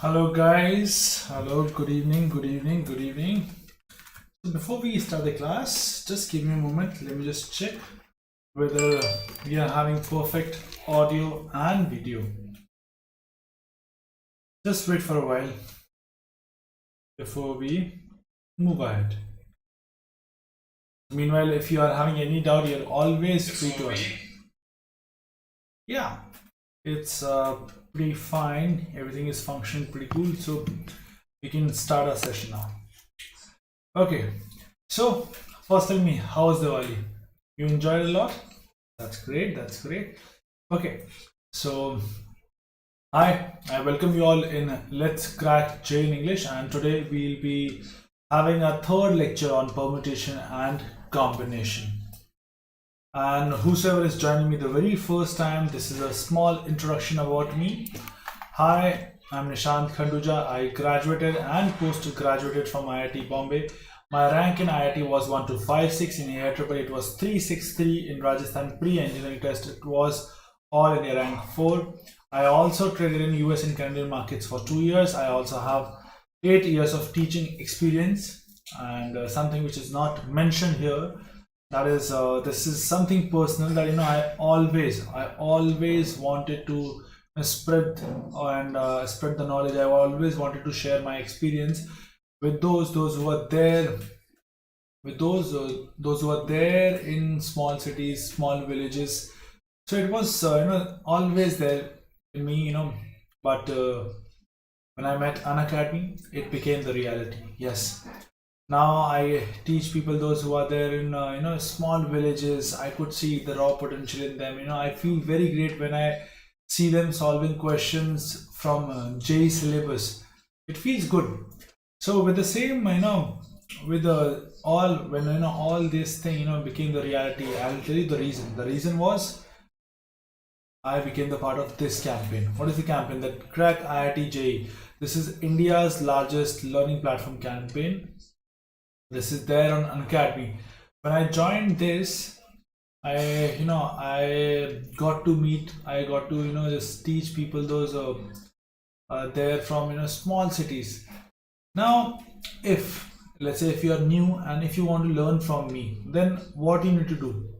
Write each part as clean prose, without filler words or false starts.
Hello guys, hello, good evening, good evening, good evening. So before we start the class, just give me a moment. Let me just check whether we are having perfect audio and video. Just wait for a while before we move ahead. Meanwhile, if you are having any doubt, you're always free to ask. Yeah, it's pretty fine. Everything is functioning pretty cool. So we can start our session now. Okay, so first tell me, how was Diwali? You enjoyed a lot? That's great, that's great. Okay, so hi, I welcome you all in Let's Crack J in English, and today we'll be having a third lecture on permutation and combination. And whosoever is joining me the very first time, this is a small introduction about me. Hi, I'm Nishant Khanduja. I graduated and post-graduated from IIT Bombay. My rank in IIT was 1256, in AIEEE it was 363, in Rajasthan pre-engineering test it was all India rank 4. I also traded in US and Canadian markets for 2 years. I also have 8 years of teaching experience, and something which is not mentioned here, that is this is something personal that I always wanted to spread and spread the knowledge. I always wanted to share my experience with those who are there, with those who are there in small cities, small villages. So it was always there in me, but when I met Unacademy, it became the reality. Yes, now I teach people, those who are there in small villages. I could see the raw potential in them. I feel very great when I see them solving questions from JEE syllabus. It feels good. So with the same, with all this thing became the reality, I'll tell you the reason. The reason was I became the part of this campaign. What is the campaign? That Crack IIT JEE. This is India's largest learning platform campaign. This is there on Unacademy. When I joined this, I got to just teach people, those there from small cities. Now, let's say if you are new and if you want to learn from me, then what you need to do?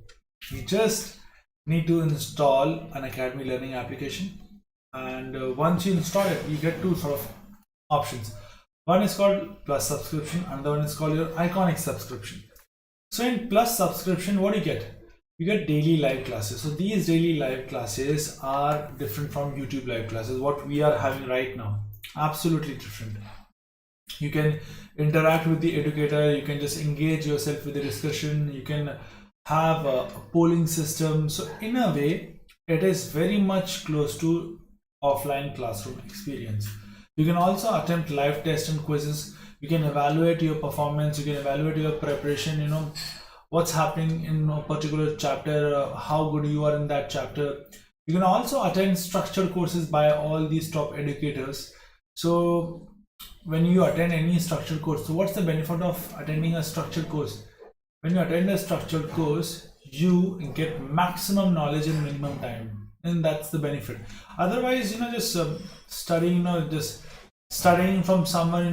You just need to install an Academy learning application, and once you install it, you get two sort of options. One is called Plus subscription, another one is called your Iconic subscription. So in Plus subscription, what do you get? You get daily live classes. So these daily live classes are different from YouTube live classes, what we are having right now. Absolutely different. You can interact with the educator, you can just engage yourself with the discussion, you can have a polling system. So in a way, it is very much close to offline classroom experience. You can also attempt live tests and quizzes. You can evaluate your performance, you can evaluate your preparation, what's happening in a particular chapter, how good you are in that chapter. You can also attend structured courses by all these top educators. So when you attend any structured course, so what's the benefit of attending a structured course? When you attend a structured course, you get maximum knowledge in minimum time, and that's the benefit. Otherwise, just studying from someone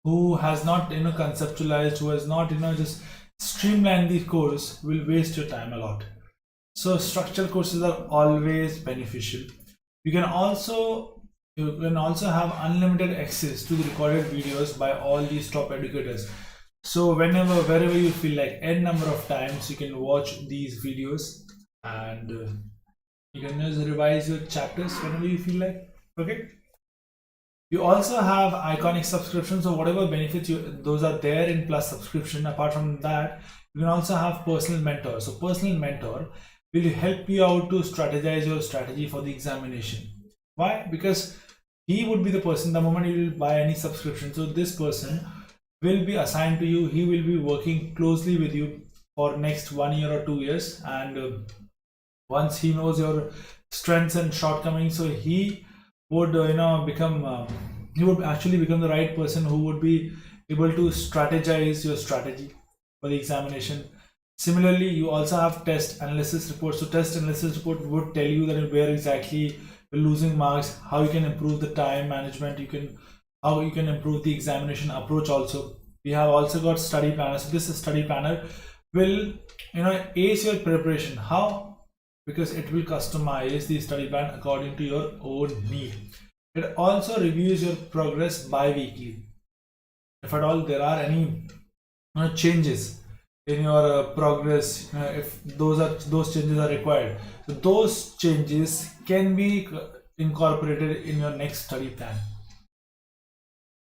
who has not conceptualized, who has not just streamlined the course, will waste your time a lot. So structured courses are always beneficial. You can also have unlimited access to the recorded videos by all these top educators. So wherever you feel like, n number of times you can watch these videos, and you can just revise your chapters whenever you feel like. Okay. You also have Iconic subscription. So whatever benefits those are there in Plus subscription. Apart from that, you can also have personal mentor. So personal mentor will help you out to strategize your strategy for the examination. Why? Because he would be the person, the moment you will buy any subscription, so this person will be assigned to you. He will be working closely with you for next 1 year or 2 years, and once he knows your strengths and shortcomings, so he would he would actually become the right person who would be able to strategize your strategy for the examination. Similarly, you also have test analysis reports. So test analysis report would tell you that where exactly losing marks, how you can improve the time management, how you can improve the examination approach. Also we have also got study planner. So this study planner will ace your preparation. How? Because it will customize the study plan according to your own need. It also reviews your progress bi-weekly. If at all there are any changes in your progress, if those changes are required, so those changes can be incorporated in your next study plan.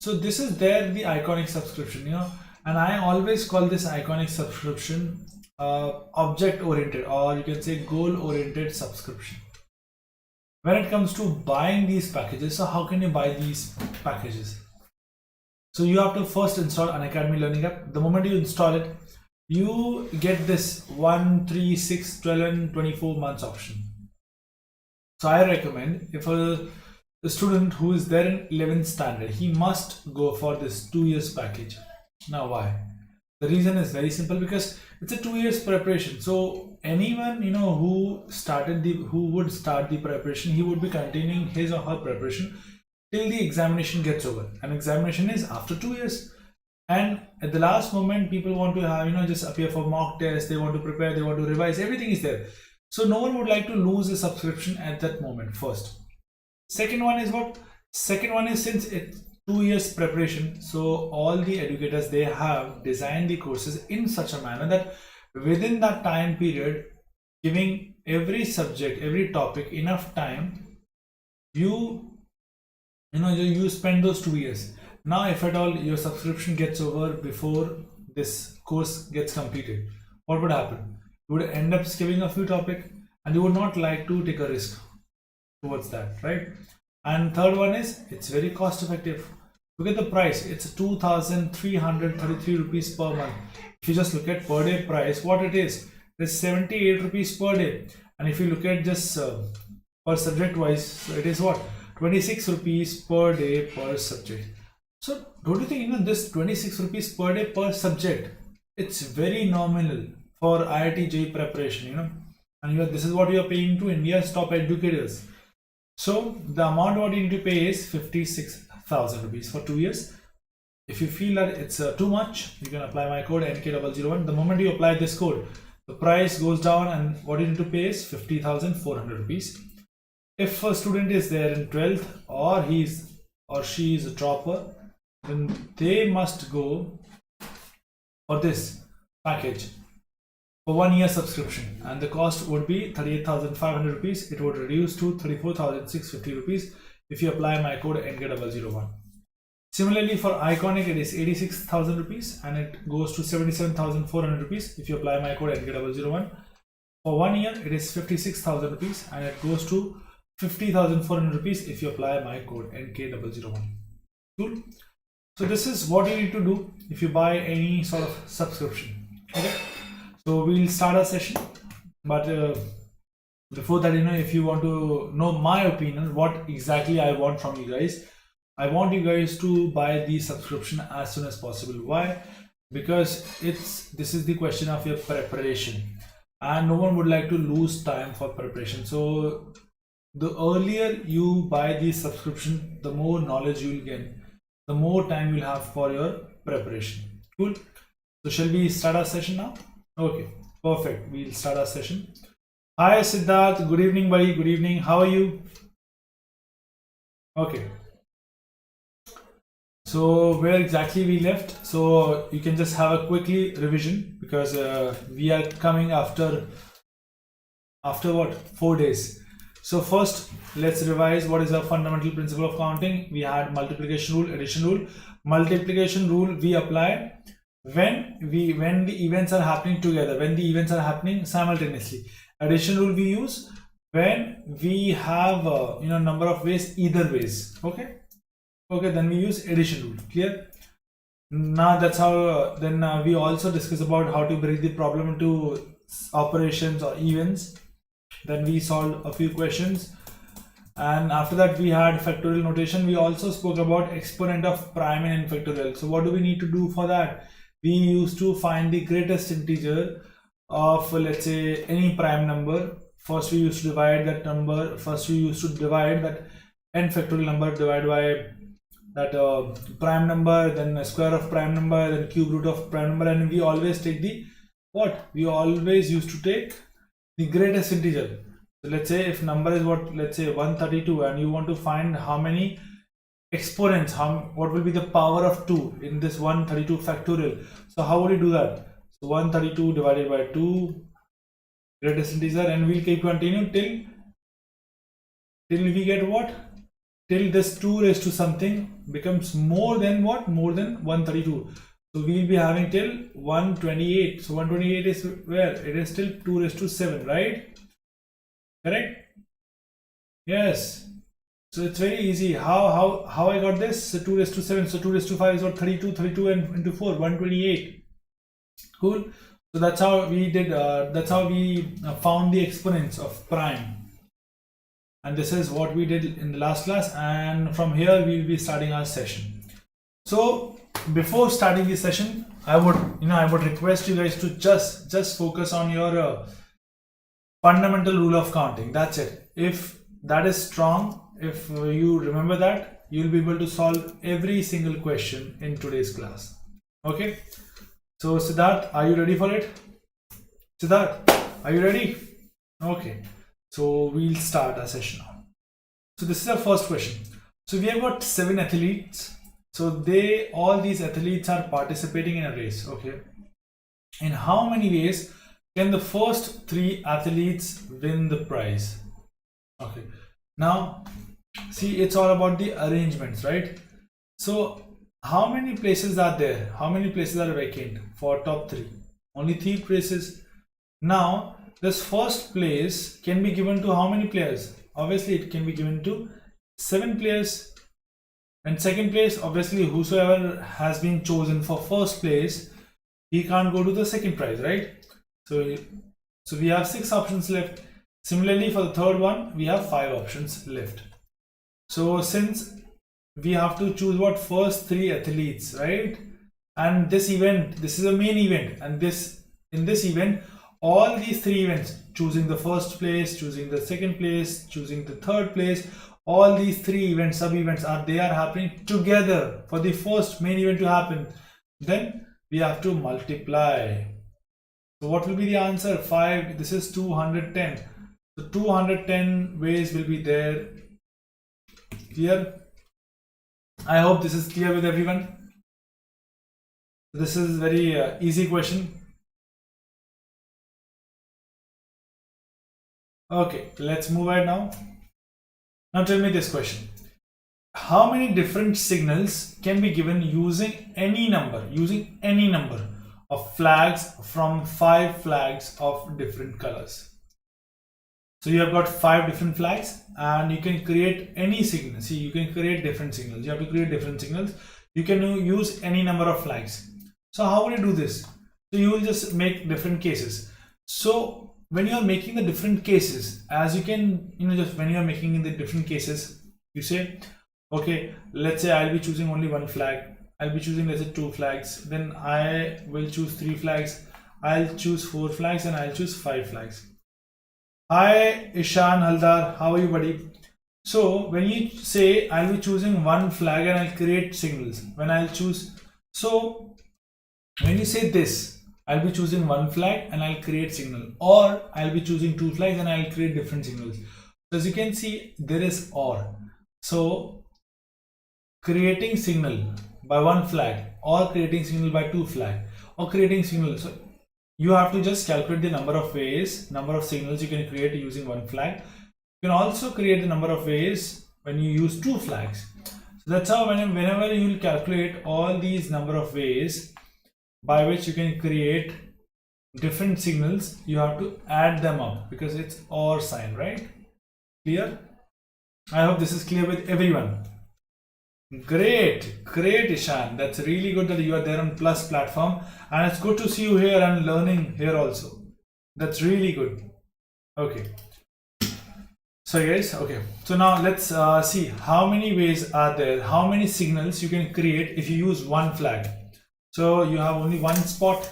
So this is there, the iconic subscription, and I always call this iconic subscription object oriented, or you can say goal oriented subscription. When it comes to buying these packages, so how can you buy these packages? So you have to first install Unacademy Learning App. The moment you install it, you get this 1, 3, 6, 12 and 24 months option. So I recommend, if a student who is there in 11th standard, he must go for this 2 years package. Now why? The reason is very simple, because it's a 2 years preparation. So anyone who would start the preparation, he would be continuing his or her preparation till the examination gets over. And examination is after 2 years. And at the last moment, people want to have just appear for mock tests, they want to prepare, they want to revise, everything is there. So no one would like to lose a subscription at that moment. First. Second one is what? Second one is, since it's 2 years preparation, so all the educators, they have designed the courses in such a manner that within that time period, giving every subject, every topic enough time, you spend those 2 years. Now if at all your subscription gets over before this course gets completed, what would happen? You would end up skipping a few topics, and you would not like to take a risk towards that, right? And third one is, it's very cost effective. Look at the price, it's 2,333 rupees per month. If you just look at per day price, what it is, it's 78 rupees per day. And if you look at just per subject wise, so it is what, 26 rupees per day per subject. So don't you think this 26 rupees per day per subject, it's very nominal for IIT JEE preparation, and this is what you are paying to India's top educators. So the amount what you need to pay is 56,000 rupees for 2 years. If you feel that it's too much, you can apply my code NK001. The moment you apply this code, the price goes down, and what you need to pay is 50,400 rupees. If a student is there in 12th, or he's or she is a dropper, then they must go for this package for 1 year subscription, and the cost would be 38,500 rupees. It would reduce to 34,650 rupees if you apply my code NK001. Similarly, for Iconic, it is 86,000 rupees, and it goes to 77,400 rupees if you apply my code NK001. For 1 year, it is 56,000 rupees, and it goes to 50,400 rupees if you apply my code NK001. Cool. So this is what you need to do if you buy any sort of subscription. Okay. So we'll start our session, but before that, if you want to know my opinion, what exactly I want from you guys, I want you guys to buy the subscription as soon as possible. Why? Because this is the question of your preparation, and no one would like to lose time for preparation. So the earlier you buy the subscription, the more knowledge you will gain, the more time you'll have for your preparation. Cool. So shall we start our session now? Okay, perfect. We'll start our session. Hi Siddharth, good evening buddy, good evening. How are you? Okay. So where exactly we left? So you can just have a quickly revision, because we are coming after what, 4 days. So first, let's revise what is our fundamental principle of counting. We had multiplication rule, addition rule. Multiplication rule we apply when the events are happening together, when the events are happening simultaneously. Addition rule we use when we have number of ways either ways. Okay, then we use addition rule. Clear? Now that's how then we also discuss about how to break the problem into operations or events. Then we solved a few questions, and after that we had factorial notation. We also spoke about exponent of prime and factorial. So what do we need to do for that? We used to find the greatest integer of, let's say, any prime number first we used to divide that number, first we used to divide that n factorial number divided by that prime number, then a square of prime number, then cube root of prime number, and we always take the what? We always used to take the greatest integer. So let's say if number is what, let's say 132, and you want to find how many exponents, what will be the power of 2 in this 132 factorial. So how would you do that? So 132 divided by 2, greatest integer, and we'll keep continue till we get what? Till this 2 raised to something becomes more than what? More than 132. So we'll be having till 128. So 128 is where? It is still 2 raised to 7, right? Correct? Yes. So it's very easy. How I got this? So 2 raised to 7. So 2 raised to 5 is what? 32. 32 and into 4, 128. Cool. So that's how we did. That's how we found the exponents of prime. And this is what we did in the last class. And from here we will be starting our session. So before starting this session, I would request you guys to just focus on your fundamental rule of counting. That's it. If that is strong, if you remember that, you'll be able to solve every single question in today's class. Okay. So Siddharth, are you ready for it? Siddharth, are you ready? Okay. So we'll start our session now. So this is our first question. So we have got 7 athletes. So all these athletes are participating in a race. Okay. In how many ways can the first 3 athletes win the prize? Okay. Now, see, it's all about the arrangements, right? So how many places are there? How many places are vacant for top 3? Only 3 places. Now, this first place can be given to how many players? Obviously, it can be given to 7 players. And second place, obviously, whosoever has been chosen for first place, he can't go to the second prize, right? So we have 6 options left. Similarly, for the third one, we have 5 options left. So since we have to choose what? First 3 athletes, right? And this event, this is a main event, and in this event, all these 3 events, choosing the first place, choosing the second place, choosing the third place, all these 3 events, sub events, they are happening together for the first main event to happen. Then we have to multiply. So what will be the answer? 5. This is 210. So 210 ways will be there. Clear? I hope this is clear with everyone. This is very easy question. Okay, let's move ahead now. Now tell me this question. How many different signals can be given using any number of flags from 5 flags of different colors? So you have got 5 different flags, and you can create any signal. See, you can create different signals. You have to create different signals. You can use any number of flags. So how would you do this? So you will just make different cases. So when you are making the different cases, as you can, just when you are making in the different cases, you say, okay, let's say I'll be choosing only 1 flag. I'll be choosing, let's say, 2 flags. Then I will choose 3 flags. I'll choose 4 flags, and I'll choose 5 flags. Hi Ishan Haldar, how are you, buddy? So when you say I'll be choosing 1 flag and I'll create signals, when you say this, I'll be choosing 1 flag and I'll create signal, or I'll be choosing 2 flags and I'll create different signals. So as you can see, there is or. So creating signal by 1 flag, or creating signal by 2 flag, or creating signal. So you have to just calculate the number of signals you can create using 1 flag. You can also create the number of ways when you use 2 flags. So that's how whenever you will calculate all these number of ways by which you can create different signals, you have to add them up because it's OR sign, right? Clear? I hope this is clear with everyone. Great Ishan, that's really good that you are there on Plus platform, and it's good to see you here and learning here also. That's really good. Okay, so guys, okay, so now let's see how many ways are there, how many signals you can create if you use 1 flag. So you have only 1 spot.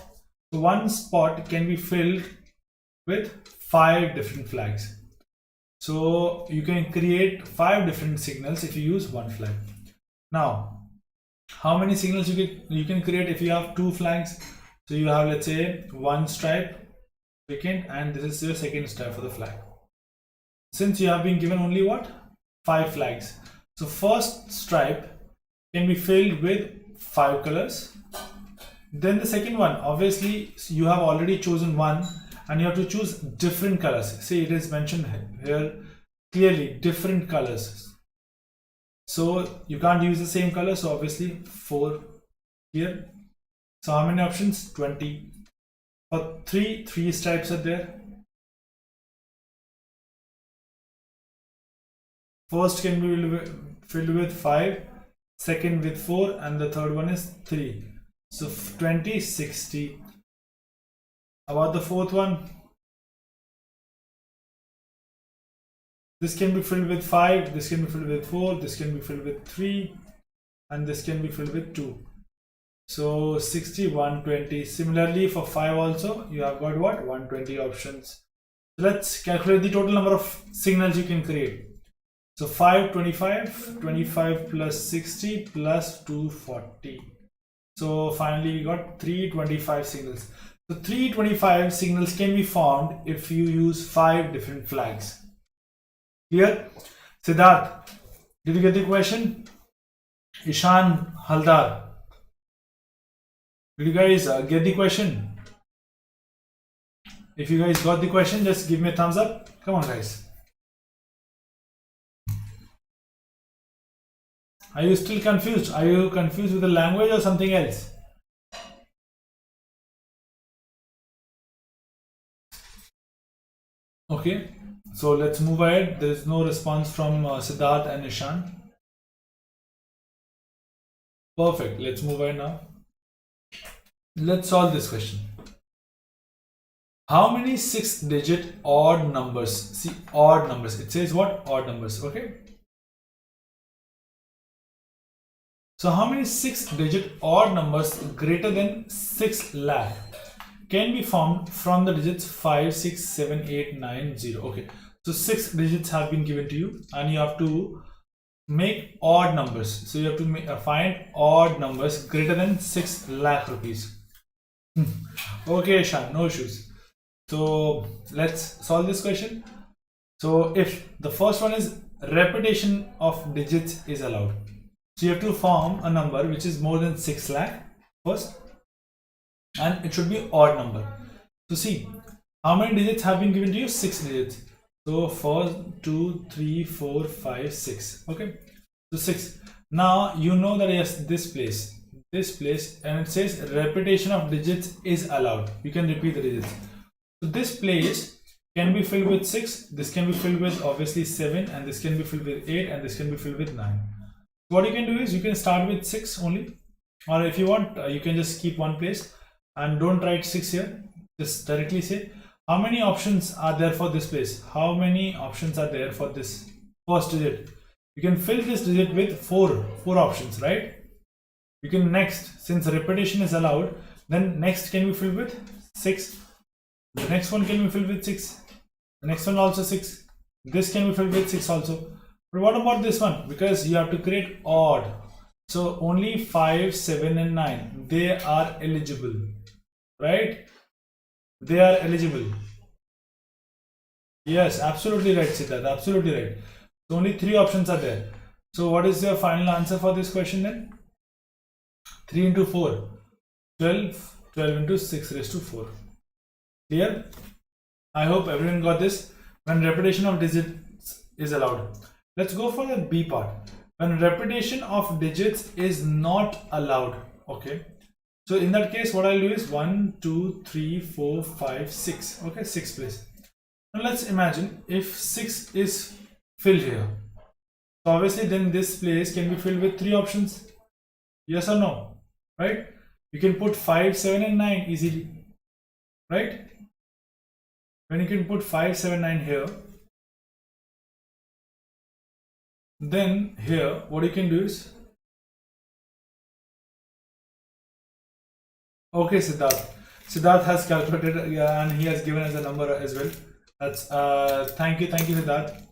So 1 spot can be filled with 5 different flags. So you can create 5 different signals if you use one flag. Now, how many signals you can create if you have 2 flags? So you have, let's say, one stripe, second, and this is your second stripe for the flag. Since you have been given only what? 5 flags. So first stripe can be filled with 5 colors. Then the second one, obviously you have already chosen one and you have to choose different colors. See, it is mentioned here clearly, different colors. So you can't use the same color, so obviously 4 here. So how many options? 20. For 3 stripes are there. First can be filled with 5, second with 4, and the third one is 3. So 20, 60. About the fourth one, this can be filled with 5, this can be filled with 4, this can be filled with 3, and this can be filled with 2. So 60, 120. Similarly for 5 also, you have got what? 120 options. Let's calculate the total number of signals you can create. So 5, 25, 25 plus 60 plus 240. So finally we got 325 signals. So 325 signals can be formed if you use 5 different flags. Clear? Siddharth, did you get the question? Ishan Haldar, did you guys get the question? If you guys got the question, just give me a thumbs up. Come on guys. Are you still confused? Are you confused with the language or something else? Okay, so let's move ahead. There is no response from Siddharth and Nishan. Perfect. Let's move ahead now. Let's solve this question. How many 6-digit odd numbers? See, odd numbers. It says what? Odd numbers. Okay. So how many 6-digit odd numbers greater than 6 lakh can be formed from the digits 5, 6, 7, 8, 9, 0? Okay. So 6 digits have been given to you and you have to make odd numbers. So you have to find odd numbers greater than 6 lakh rupees. Okay, Shan, no issues. So let's solve this question. So if the first one is repetition of digits is allowed. So you have to form a number which is more than 6 lakh first, and it should be odd number. So see, how many digits have been given to you? 6 digits. So 1, 2, 3, 4, 5, 6. Okay. So 6. Now you know that yes, this place, and it says repetition of digits is allowed. You can repeat the digits. So this place can be filled with 6. This can be filled with obviously 7, and this can be filled with 8, and this can be filled with 9. What you can do is you can start with 6 only, or if you want, you can just keep one place and don't write 6 here. Just directly say how many options are there for this place. How many options are there for this first digit? You can fill this digit with 4 options, right? You can next, since repetition is allowed, then next can be filled with 6. The next one can be filled with 6. The next one also 6. This can be filled with 6 also. But what about this one? Because you have to create odd. So only 5, 7 and 9. They are eligible. Right? They are eligible. Yes, absolutely right, Siddharth. Absolutely right. So only 3 options are there. So what is your final answer for this question then? 3 into 4. 12. 12 into 6 raised to 4. Clear? I hope everyone got this. When repetition of digits is allowed. Let's go for the B part. When repetition of digits is not allowed. Okay. So in that case, what I'll do is 1, 2, 3, 4, 5, 6. Okay, 6 place. Now let's imagine if 6 is filled here. So obviously then this place can be filled with 3 options. Yes or no? Right? You can put 5, 7 and 9 easily. Right? When you can put 5, 7, 9 here, then here what you can do is, okay, Siddharth has calculated, yeah, and he has given us a number as well. That's thank you Siddharth.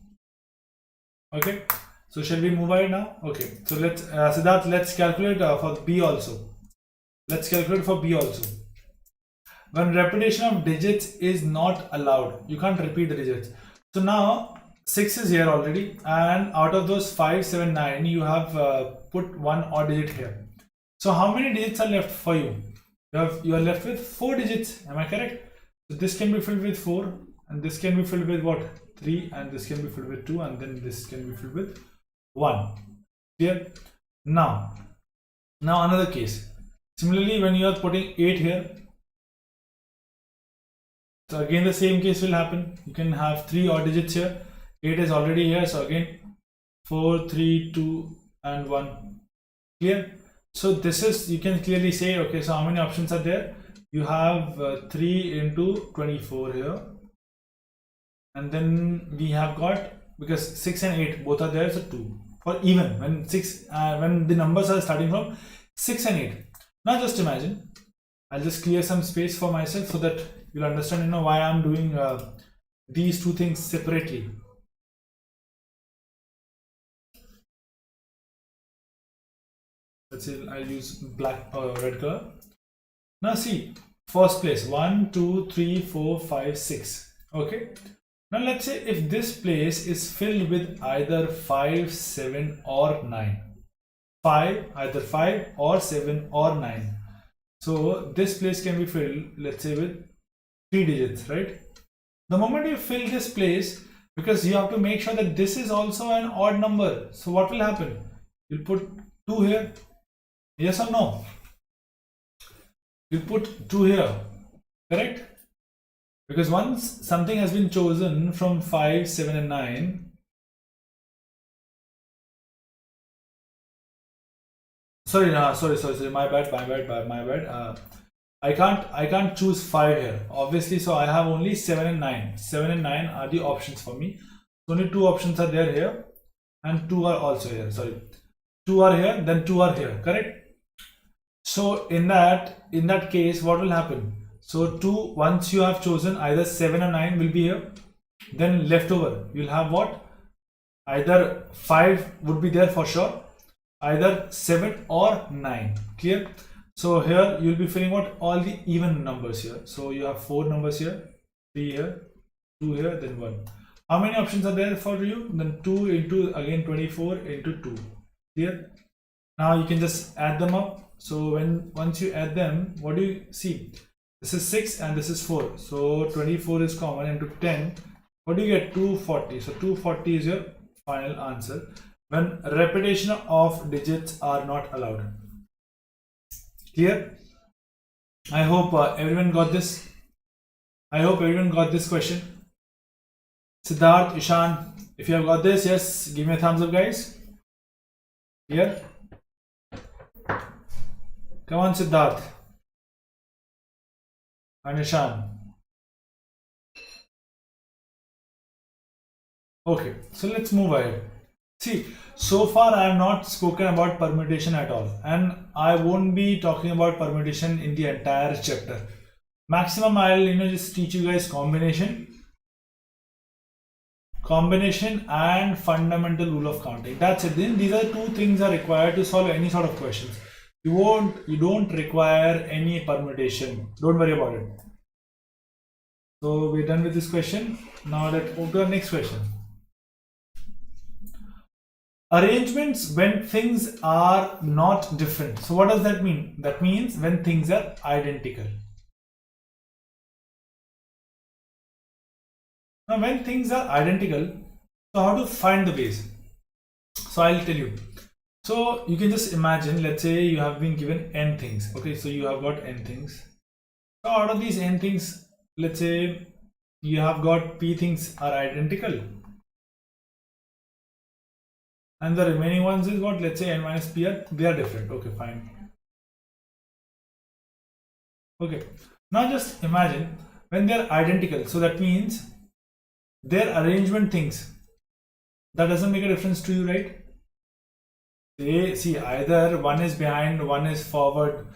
Okay, so shall we move ahead now? Okay, so let's Siddharth, let's calculate for B also. Let's calculate for B also. When repetition of digits is not allowed, you can't repeat the digits. So now 6 is here already, and out of those 5, 7, 9, you have put one odd digit here. So how many digits are left for you? You are left with 4 digits. Am I correct? So this can be filled with 4, and this can be filled with what? 3, and this can be filled with 2, and then this can be filled with 1. Clear? Now another case. Similarly, when you are putting 8 here, so again the same case will happen. You can have 3 odd digits here. 8 is already here, so again 4, 3, 2, and 1. Clear? So this is, you can clearly say, okay, so how many options are there? You have 3 into 24 here, and then we have got, because 6 and 8 both are there, so 2 for even when when the numbers are starting from 6 and 8. Now just imagine, I'll just clear some space for myself so that you'll understand, why I'm doing these two things separately. Let's say I'll use red color. Now see, first place 1, 2, 3, 4, 5, 6. Okay. Now let's say if this place is filled with either 5, 7, or 9. Either 5 or 7 or 9. So this place can be filled, let's say, with 3 digits, right? The moment you fill this place, because you have to make sure that this is also an odd number. So what will happen? You'll put 2 here. Yes or no? You put 2 here, correct? Because once something has been chosen from 5, 7, and 9, sorry, my bad. I can't choose 5 here, obviously, so I have only 7 and 9. 7 and 9 are the options for me. So only 2 options are there here, and 2 are also here. Sorry, 2 are here, then 2 are here, correct? So in that case, what will happen? So 2, once you have chosen, either 7 or 9 will be here. Then leftover, you'll have what? Either 5 would be there for sure, either 7 or 9. Clear? So here you'll be filling what? All the even numbers here. So you have 4 numbers here, 3 here, 2 here, then 1. How many options are there for you? Then 2 into again 24 into 2. Clear? Now you can just add them up. So once you add them, what do you see? This is 6 and this is 4. So 24 is common into 10. What do you get? 240. So 240 is your final answer when repetition of digits are not allowed. Clear? I hope everyone got this. I hope everyone got this question. Siddharth, Ishan, if you have got this, yes, give me a thumbs up, guys. Here. Come on, Siddharth. And Ishan. Okay, so let's move ahead. See, so far I have not spoken about permutation at all, and I won't be talking about permutation in the entire chapter. Maximum I'll just teach you guys combination and fundamental rule of counting. That's it. Then these are 2 things are required to solve any sort of questions. You don't require any permutation. Don't worry about it. So we're done with this question. Now let's move to the next question. Arrangements when things are not different. So what does that mean? That means when things are identical. Now when things are identical, so how to find the ways? So I'll tell you. So you can just imagine, let's say you have been given n things. Okay, so you have got n things. So out of these n things, let's say you have got p things are identical, and the remaining ones is what? Let's say n minus p they are different. Okay, fine. Okay, now just imagine when they are identical. So that means their arrangement things, that doesn't make a difference to you, right? See, either one is behind, one is forward.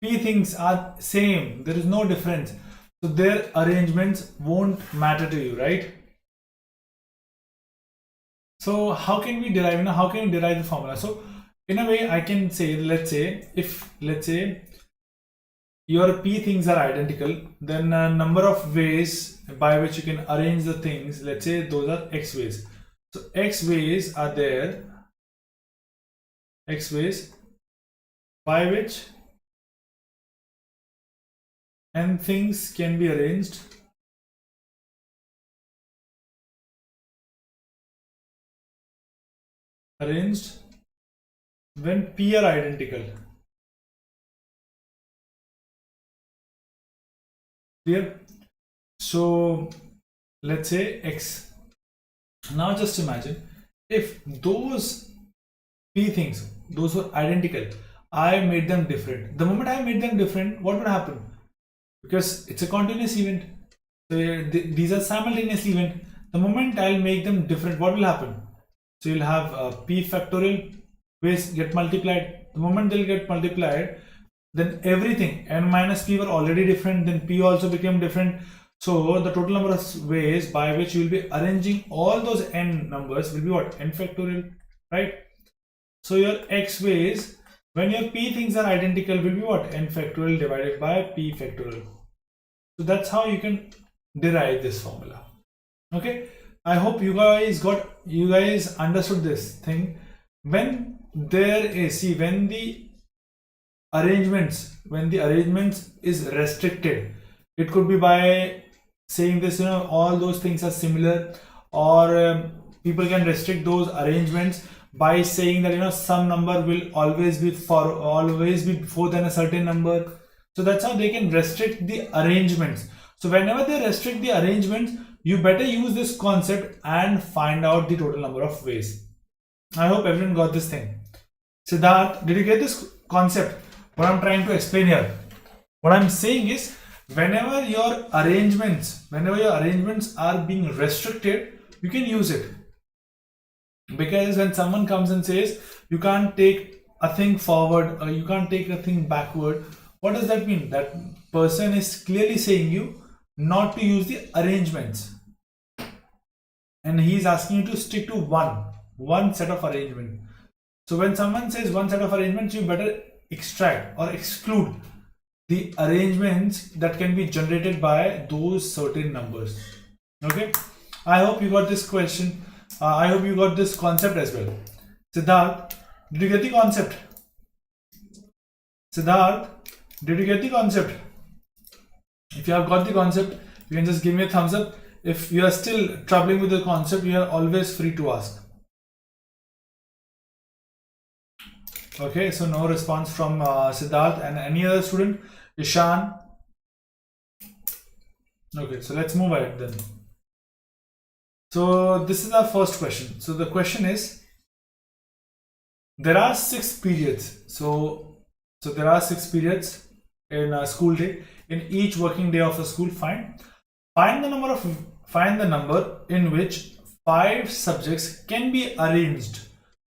P things are same. There is no difference. so their arrangements won't matter to you, right? So how can we derive, how can we derive the formula? So in a way I can say, let's say your p things are identical, then a number of ways by which you can arrange the things, let's say those are x ways. So x ways are there, x ways by which n things can be arranged when p are identical. Clear? So let's say x. Now just imagine if those p things, those were identical, I made them different. The moment I made them different, what would happen? Because it's a continuous event, so these are simultaneous event. The moment I'll make them different, what will happen? So you'll have p factorial ways get multiplied. The moment they'll get multiplied, then everything n minus p were already different, then p also became different. So the total number of ways by which you will be arranging all those n numbers will be what? N factorial, right? So your x ways when your p things are identical will be what? N factorial divided by p factorial. So that's how you can derive this formula. Okay, I hope you guys understood this thing. When there is, see, when the arrangements is restricted, it could be by saying this, all those things are similar, or people can restrict those arrangements by saying that some number will always be before than a certain number. So that's how they can restrict the arrangements. So whenever they restrict the arrangements, you better use this concept and find out the total number of ways. I hope everyone got this thing. Siddharth, did you get this concept? What I'm trying to explain here, what I'm saying is, whenever your arrangements are being restricted, you can use it. Because when someone comes and says you can't take a thing forward or you can't take a thing backward, what does that mean? That person is clearly saying you not to use the arrangements, and he is asking you to stick to one set of arrangement. So when someone says one set of arrangements, you better extract or exclude the arrangements that can be generated by those certain numbers. Okay, I hope you got this question. I hope you got this concept as well. Siddharth, did you get the concept? Siddharth, did you get the concept? If you have got the concept, you can just give me a thumbs up. If you are still troubling with the concept, you are always free to ask. Okay, so no response from Siddharth. And any other student? Ishan? Okay, so let's move ahead then. So this is our first question. So the question is, there are 6 periods. So there are 6 periods in a school day. In each working day of a school, find the number in which 5 subjects can be arranged.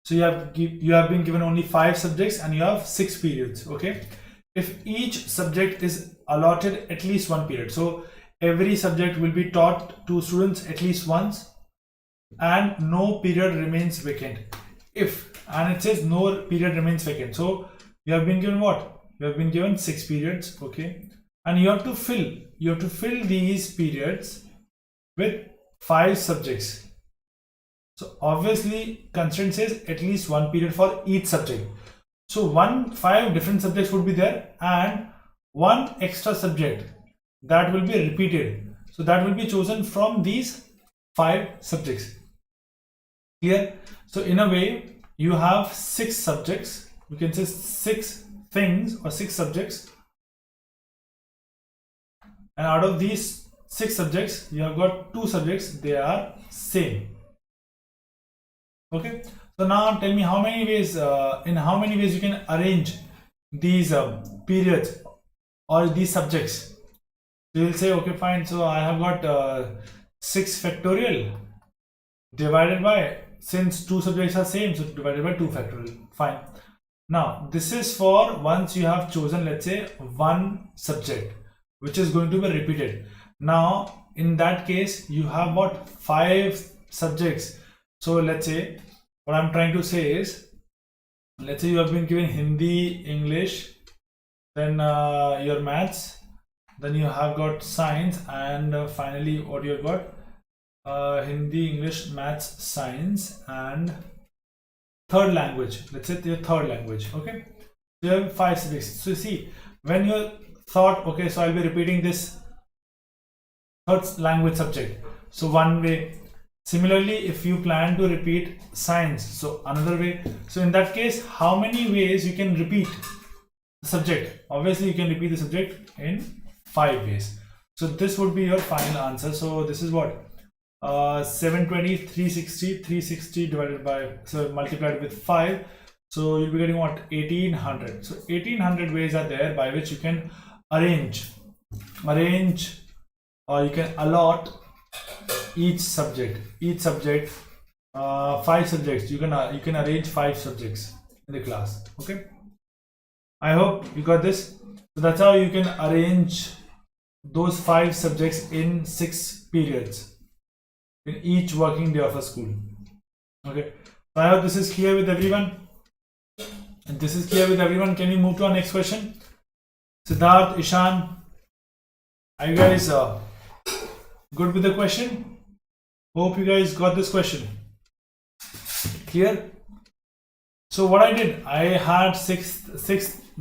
So you have been given only 5 subjects and you have 6 periods. Okay, if each subject is allotted at least 1 period, so every subject will be taught to students at least once, and no period remains vacant. And it says no period remains vacant, so you have been given what? You have been given 6 periods. Okay, and you have to fill these periods with 5 subjects. So obviously constraint says at least 1 period for each subject. So 5 different subjects would be there, and 1 extra subject that will be repeated. So that will be chosen from these 5 subjects. Clear? So in a way, you have 6 subjects. We can say 6 things or 6 subjects. And out of these 6 subjects, you have got 2 subjects. They are same. Okay. So now tell me in how many ways you can arrange these periods or these subjects. So you'll say, okay, fine. So I have got 6 factorial divided by, since 2 subjects are same, so divided by 2 factorial. Fine. Now this is for once you have chosen, let's say, 1 subject which is going to be repeated. Now in that case you have what, 5 subjects. So let's say, what I'm trying to say is, let's say you have been given Hindi, English, then your maths, then you have got science, and finally what you have got, Hindi, English, maths, science, and third language. Let's say your third language. Okay, so you have 5 subjects. So see, when you thought, okay, so I'll be repeating this third language subject, so one way. Similarly, if you plan to repeat science, so another way. So in that case, how many ways you can repeat the subject? Obviously you can repeat the subject in 5 ways. So this would be your final answer. So this is what, 720, 360, 360 divided by, so multiplied with 5, so you'll be getting what, 1800. So 1800 ways are there by which you can arrange, or you can allot each subject, 5 subjects. You can arrange 5 subjects in the class. Okay, I hope you got this. So that's how you can arrange those 5 subjects in 6 periods in each working day of a school. Okay, so I hope this is clear with everyone. And this is clear with everyone. Can we move to our next question? Siddharth, Ishan, are you guys good with the question? Hope you guys got this question. Clear? So what I did, I had six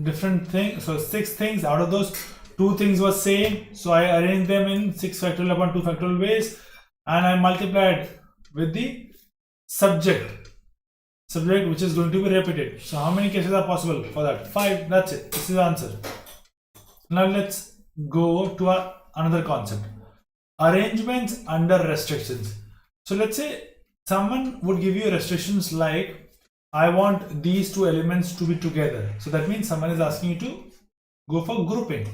different things. So 6 things. Out of those, 2 things were same. So I arranged them in 6 factorial upon 2 factorial ways, and I multiplied with the subject which is going to be repeated. So how many cases are possible for that? 5. That's it. This is the answer. Now let's go to another concept. Arrangements under restrictions. So let's say someone would give you restrictions like, I want these 2 elements to be together. So that means someone is asking you to go for grouping.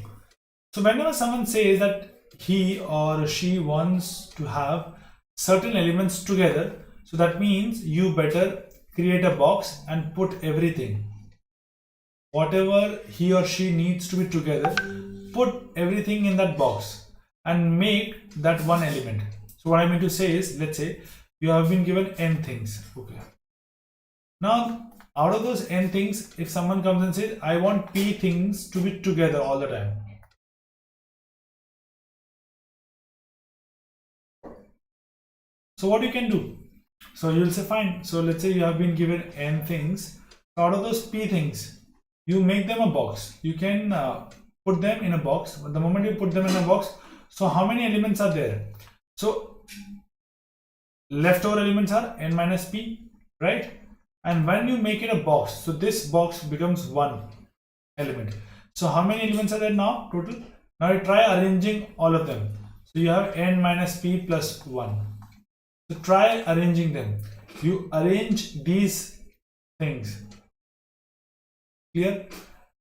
So whenever someone says that he or she wants to have certain elements together, so that means you better create a box and put everything. Whatever he or she needs to be together, put everything in that box and make that one element. So what I mean to say is, let's say you have been given n things. Okay. Now out of those n things, if someone comes and says, I want p things to be together all the time. So what you can do? So you'll say fine. So let's say you have been given n things. Out of those p things, you make them a box. You can put them in a box. But the moment you put them in a box, so how many elements are there? So leftover elements are n minus p, right? And when you make it a box, so this box becomes 1 element. So how many elements are there now total? Now you try arranging all of them. So you have n minus p plus 1. So try arranging them. You arrange these things. Clear?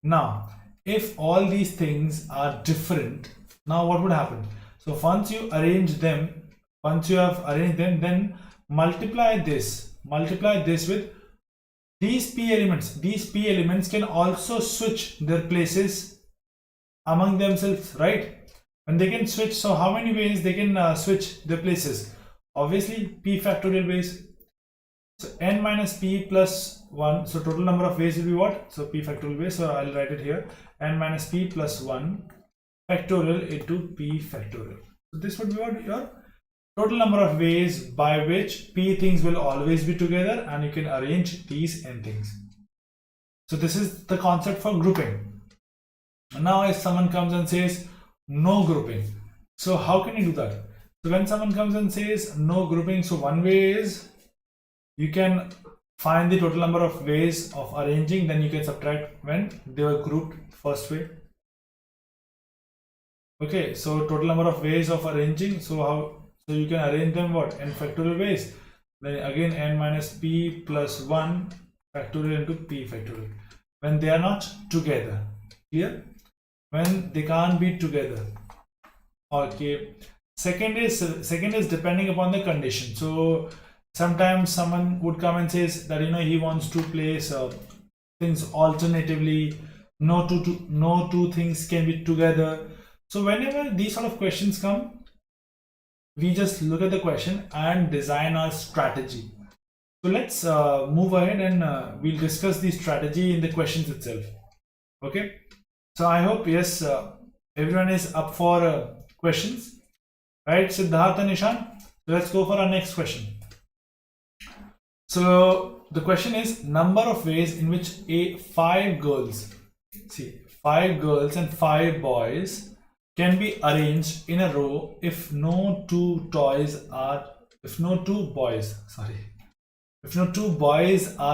Now if all these things are different, now what would happen? So once you arrange them, once you have arranged them, then multiply this with these p elements. These p elements can also switch their places among themselves, right? When they can switch, so how many ways they can switch their places? Obviously p factorial ways. So n minus p plus 1, so total number of ways will be what? So p factorial ways, so I'll write it here, n minus p plus 1 factorial into p factorial. So this would be what your total number of ways by which p things will always be together, and you can arrange these n things. So this is the concept for grouping. Now if someone comes and says no grouping, so how can you do that? So when someone comes and says no grouping, so one way is you can find the total number of ways of arranging, then you can subtract when they were grouped first way. Okay, so total number of ways of arranging, so you can arrange them what? N factorial ways. Then again n minus p plus 1 factorial into p factorial when they are not together. Clear? When they can't be together. Okay. Second is depending upon the condition. So sometimes someone would come and says that he wants to place things alternatively. No two things can be together. So whenever these sort of questions come, we just look at the question and design our strategy. So let's move ahead and we'll discuss the strategy in the questions itself. Okay. So I hope, yes, everyone is up for questions, right? Siddharth and Nishant. So let's go for our next question. So the question is number of ways in which five girls and five boys can be arranged in a row if no two boys are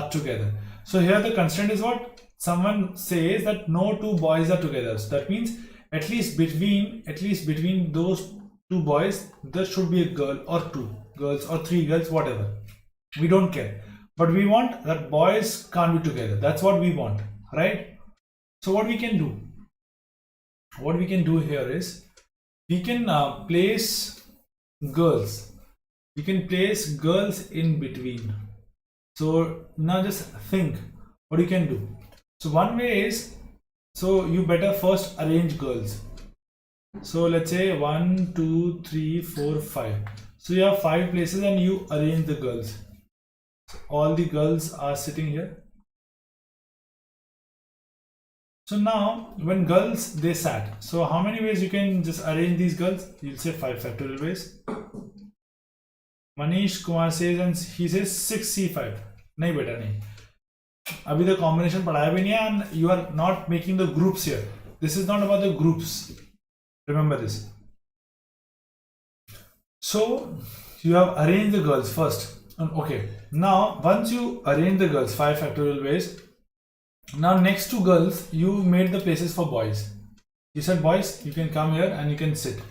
together. So here the constraint is what? Someone says that no two boys are together. So that means at least between those two boys there should be a girl or two girls or three girls, whatever. We don't care. But we want that boys can't be together. That's what we want, right? So what we can do? What we can do here is we can place girls. We can place girls in between. So now just think what you can do. So one way is, so you better first arrange girls. So let's say 1, 2, 3, 4, 5. So you have 5 places and you arrange the girls. So all the girls are sitting here. So now when girls they sat, so how many ways you can just arrange these girls? You'll say 5 factorial ways. Manish Kumar says, and he says 6C5. नहीं बेटा नहीं. अभी the combination पढ़ाया भी नहीं है, and you are not making the groups here. This is not about the groups. Remember this. So you have arranged the girls first. Okay. Now once you arrange the girls 5 factorial ways, now next to girls you made the places for boys. You said boys, you can come here and you can sit.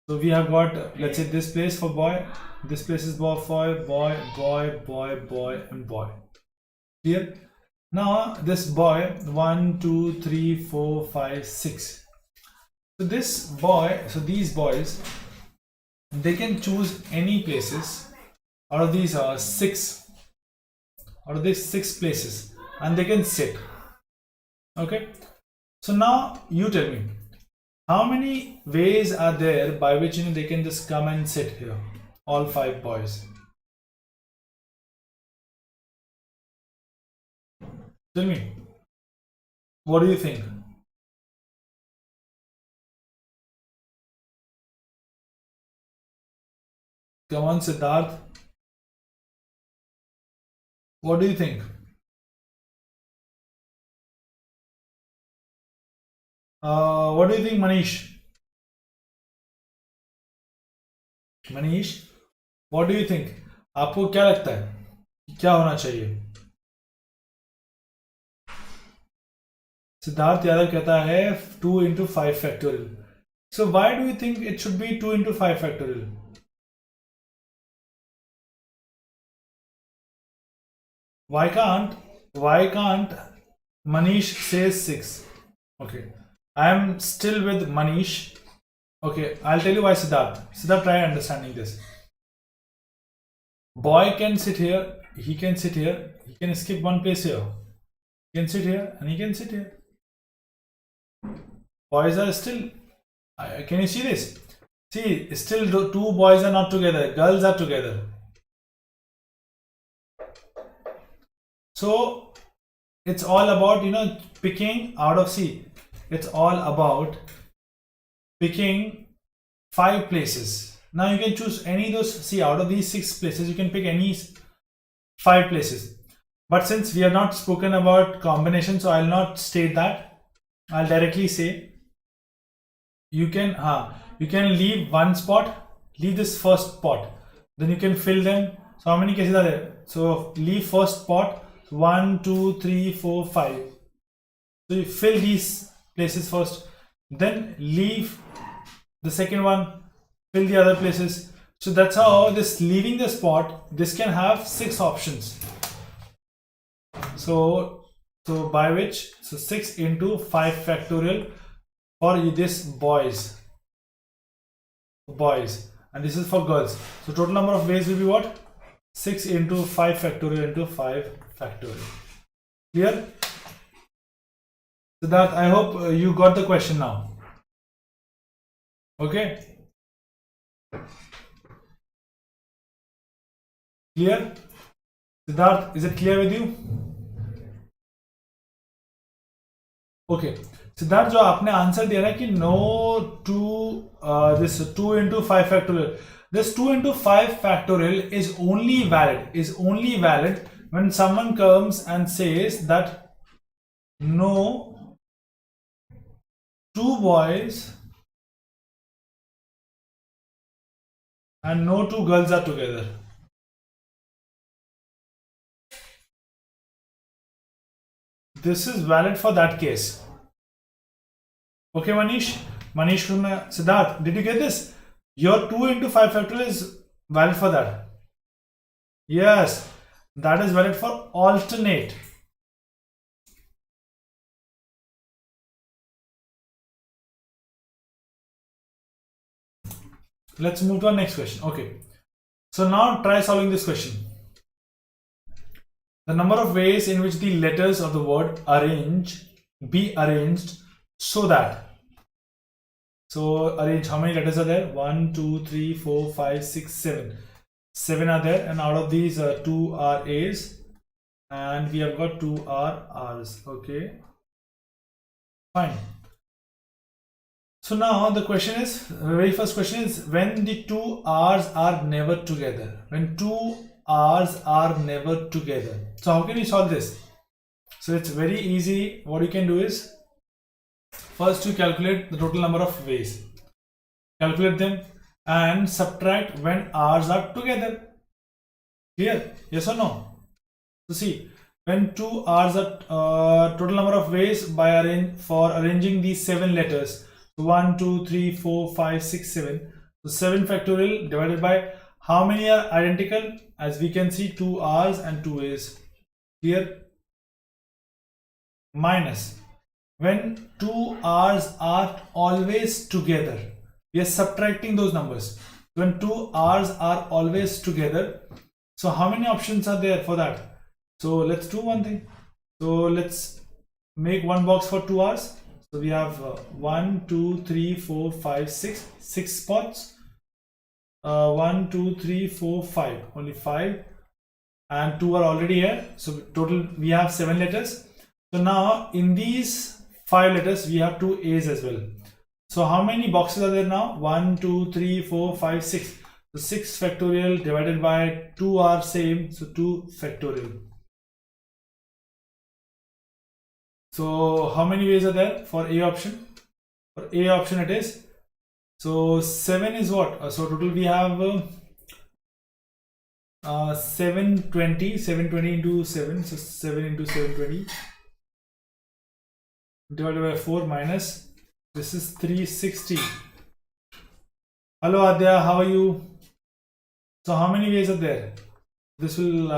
So we have got, let's say, this place for boy, this place is for boy, and boy. Clear? Now this boy, 1, 2, 3, 4, 5, 6. So this boy, so these boys, they can choose any places out of these 6 places, and they can sit. Okay. So now you tell me, how many ways are there by which they can just come and sit here, all 5 boys? Tell me, what do you think? Come on, Siddharth. What do you think? What do you think, Manish? Manish, what do you think? आपको क्या लगता है क्या होना चाहिए? सिद्धार्थ यादव कहता है 2 into 5 factorial. So why do you think it should be 2 into 5 factorial? Why can't Manish says 6? Okay, I am still with Manish. Okay, I'll tell you why, Siddharth. Siddharth, try understanding this. Boy can sit here, he can sit here, he can skip one place here. He can sit here and he can sit here. Boys are still, can you see this? See, still 2 boys are not together, girls are together. So it's all about, picking out of C. It's all about picking 5 places. Now you can choose any of those. See, out of these 6 places, you can pick any 5 places. But since we have not spoken about combination, so I'll not state that. I'll directly say you can leave one spot, leave this first spot. Then you can fill them. So how many cases are there? So leave first spot. 1, 2, 3, 4, 5. So you fill these places first, then leave the second one, fill the other places. So that's how this leaving the spot, this can have 6 options. So by which, so 6 into 5 factorial for this boys, and this is for girls. So total number of ways will be what? 6 into 5 factorial into 5 factorial. Clear? So that I hope you got the question now. Okay, clear? Siddharth, is it clear with you? Okay, Siddharth, जो आपने answer दिया ना कि no to this 2 into 5 factorial, this 2 into 5 factorial is only valid when someone comes and says that no two boys and no two girls are together. This is valid for that case. Okay, Manish, Siddharth, did you get this? Your 2 into 5 factorial is valid for that. Yes, that is valid for alternate. Let's move to our next question. Okay, so now try solving this question. The number of ways in which the letters of the word be arranged so that. So arrange, how many letters are there? 1, 2, 3, 4, 5, 6, 7. 7 are there, and out of these 2 are A's and we have got 2 are R's. Okay, fine. So now the question is, the very first question is, when the 2 R's are never together. When 2 R's are never together. So how can you solve this? So it's very easy. What you can do is, first you calculate the total number of ways. Calculate them and subtract when R's are together. Clear? Yes or no? So see, when 2 R's are total number of ways for arranging these 7 letters. 1, 2, 3, 4, 5, 6, 7. So 7 factorial divided by how many are identical? As we can see, 2 R's and 2 A's. Clear? Minus when 2 R's are always together. We are subtracting those numbers. When 2 R's are always together. So how many options are there for that? So let's do one thing. So let's make one box for 2 R's. So we have 1, 2, 3, 4, 5, 6 spots. 1, 2, 3, 4, 5. Only 5. And 2 are already here. So total we have 7 letters. So now in these 5 letters we have 2 A's as well. So how many boxes are there now? 1, 2, 3, 4, 5, 6. So 6 factorial divided by 2 are same. So 2 factorial. So how many ways are there for A option? For A option it is. So 7 is what? So total we have 720 into 7. So 7 into 720 divided by 4 minus. This is 360. Hello Adya, how are you? So how many ways are there? This will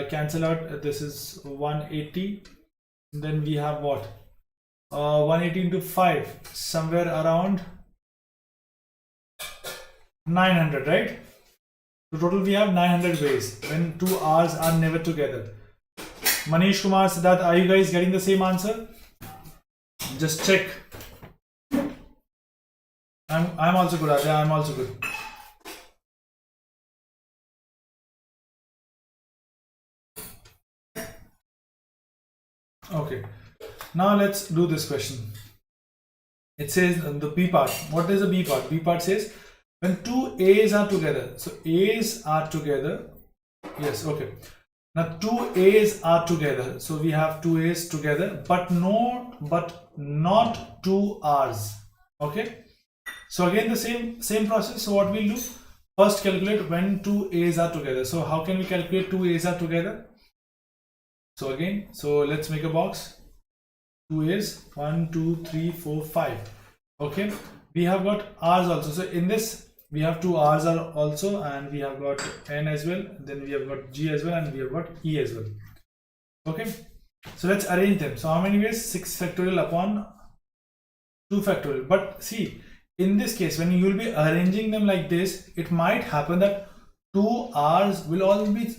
cancel out. This is 180. Then we have what? 180 into 5, somewhere around 900, right? So total we have 900 ways when 2 R's are never together. Manish Kumar, Siddharth, are you guys getting the same answer? Just check. I'm also good, Adya, I'm also good. Okay, now let's do this question. It says the B part. What is the B part? B part says when 2 A's are together. So A's are together. Yes, okay. Now 2 A's are together. So we have 2 A's together, but not 2 R's. Okay. So again the same process. So what we'll do? First calculate when 2 A's are together. So how can we calculate 2 A's are together? So again, so let's make a box. 2 A's, 1, 2, 3, 4, 5. Okay, we have got R's also. So in this we have 2 R's are also, and we have got N as well. Then we have got G as well, and we have got E as well. Okay, so let's arrange them. So how many ways? 6 factorial upon 2 factorial. But see, in this case, when you will be arranging them like this, it might happen that 2 R's will all be,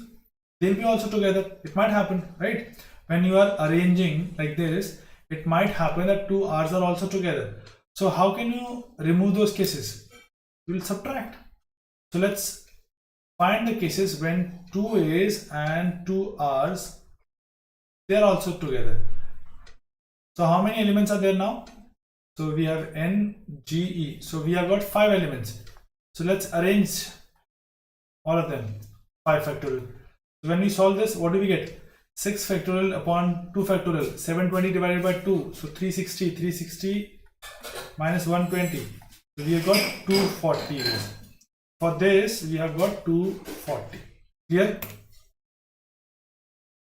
they'll be also together. It might happen, right? When you are arranging like this, it might happen that 2 R's are also together. So how can you remove those cases? we will subtract. So let's find the cases when two A's and two R's, they are also together. So how many elements are there now? So we have N, G, E. So we have got 5 elements. So let's arrange all of them. 5 factorial. So when we solve this, what do we get? 6 factorial upon 2 factorial. 720 divided by 2. So 360. 360 minus 120. So we have got 240. For this, we have got 240. Clear?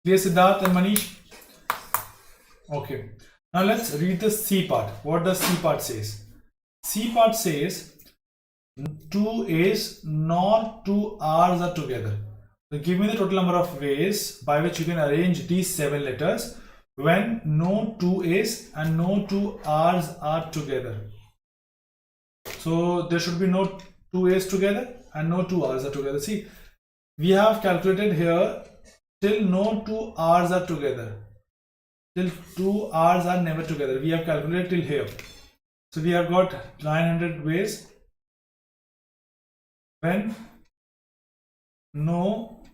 Clear, Siddharth and Manish? Okay. Now let's read the C part. What does C part says? C part says two A's nor two R's are together. So give me the total number of ways by which you can arrange these 7 letters when no two A's and no two R's are together. So there should be no two A's together and no two R's are together. See, we have calculated here till no two R's are together. Till two R's are never together. We have calculated till here. So we have got 900 ways when no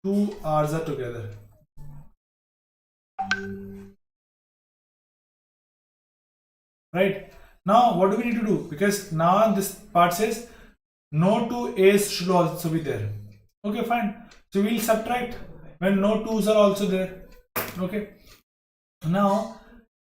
two R's are together. Right? Now what do we need to do? Because now this part says no two A's should also be there. Okay, fine. So we'll subtract when no twos are also there. Okay. Now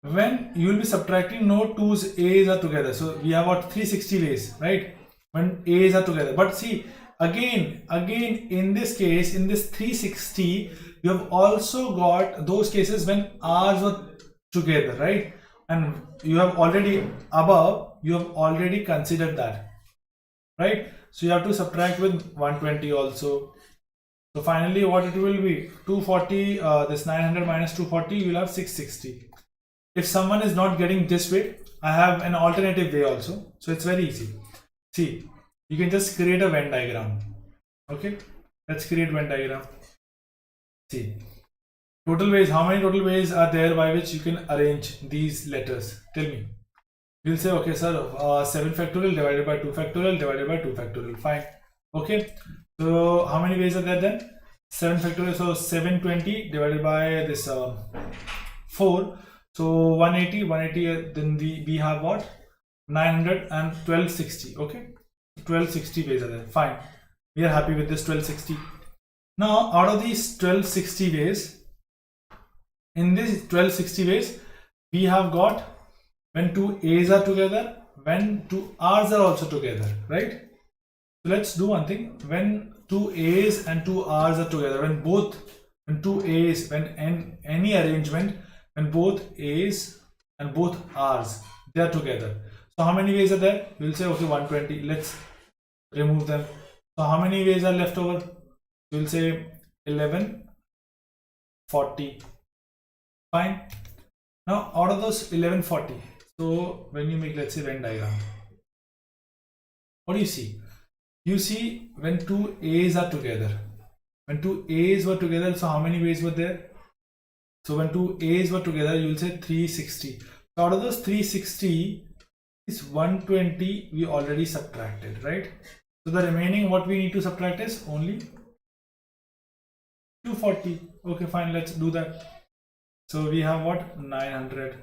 when you will be subtracting no twos, A's are together. So we have got 360 ways, right? When A's are together. But see, again in this case, in this 360, you have also got those cases when R's were together, right? And you have already above, you have already considered that, right? So you have to subtract with 120 also. So finally what it will be? 240, this 900 minus 240, you will have 660. If someone is not getting this way, I have an alternative way also. So it's very easy. See, you can just create a Venn diagram. Okay, let's create Venn diagram. See, total ways, how many total ways are there by which you can arrange these letters? Tell me. You'll say, okay sir, 7 factorial divided by 2 factorial divided by 2 factorial. Fine. Okay, so how many ways are there then? 7 factorial, so 720 divided by this 4. So 180, then we have what? 900 and 1260. Okay, 1260 ways are there. Fine, we are happy with this 1260. Now out of these 1260 ways, in these 1260 ways, we have got when two A's are together, when two R's are also together, right? So let's do one thing. When two A's and two R's are together, when two A's, when any arrangement, when both A's and both R's, they are together. So how many ways are there? You will say, okay, 120. Let's remove them. So how many ways are left over? You will say 11, 40. Fine. Now out of those 1140, so when you make, let's say, Venn diagram, what do you see? You see when two A's are together. When two A's were together, so how many ways were there? So when two A's were together, you will say 360. So out of those 360, is 120 we already subtracted, right? So the remaining what we need to subtract is only 240. Okay, fine, let's do that. So we have what? 900.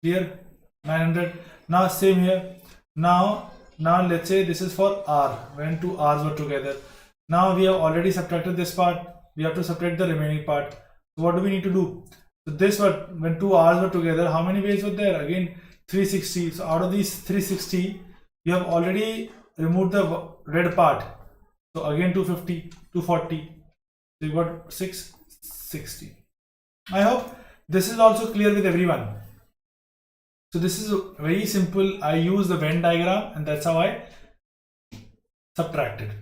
Here 900. Now same here. Now let's say this is for R, when two R's were together. Now we have already subtracted this part. We have to subtract the remaining part. So what do we need to do? So this one, when two R's were together, how many ways were there? Again 360. So out of these 360, you have already removed the red part. So again 250, 240. So you got 660. I hope this is also clear with everyone. So this is very simple. I use the Venn diagram and that's how I subtracted.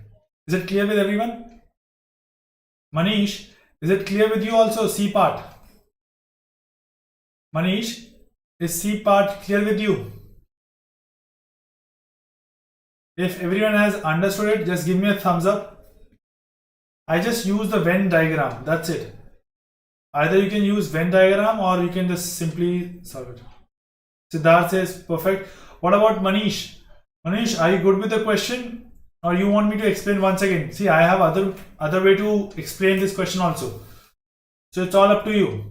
Is it clear with everyone? Manish, is it clear with you also? C part. Manish, is C part clear with you? If everyone has understood it, just give me a thumbs up. I just use the Venn diagram. That's it. Either you can use Venn diagram or you can just simply solve it. Siddharth says perfect. What about Manish? Manish, are you good with the question, or you want me to explain once again? See, I have other way to explain this question also, so it's all up to you.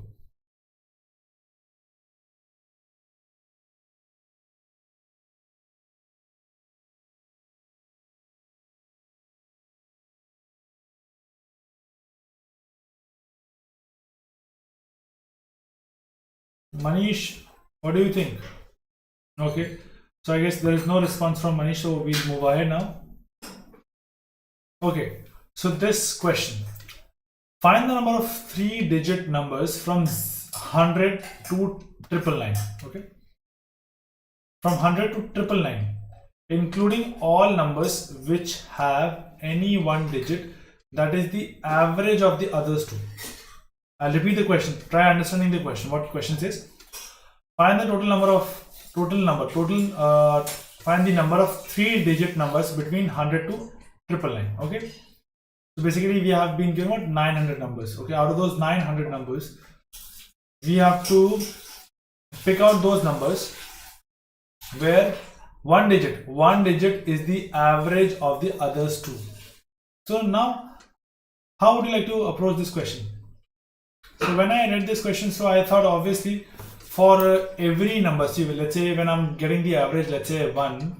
Manish, what do you think? Okay, so I guess there is no response from Manish, so we'll move ahead now. Okay, so this question: find the number of 3-digit numbers from 100 to 999. Okay, from 100 to 999, including all numbers which have any one digit that is the average of the others two. I'll repeat the question. Try understanding the question. What question says? Find the find the number of 3-digit numbers between 100 to 999. Okay. So basically, we have been given what 900 numbers. Okay. Out of those 900 numbers, we have to pick out those numbers where one digit is the average of the others two. So now, how would you like to approach this question? So when I read this question, so I thought obviously for every number, see, let's say when I'm getting the average, let's say 1,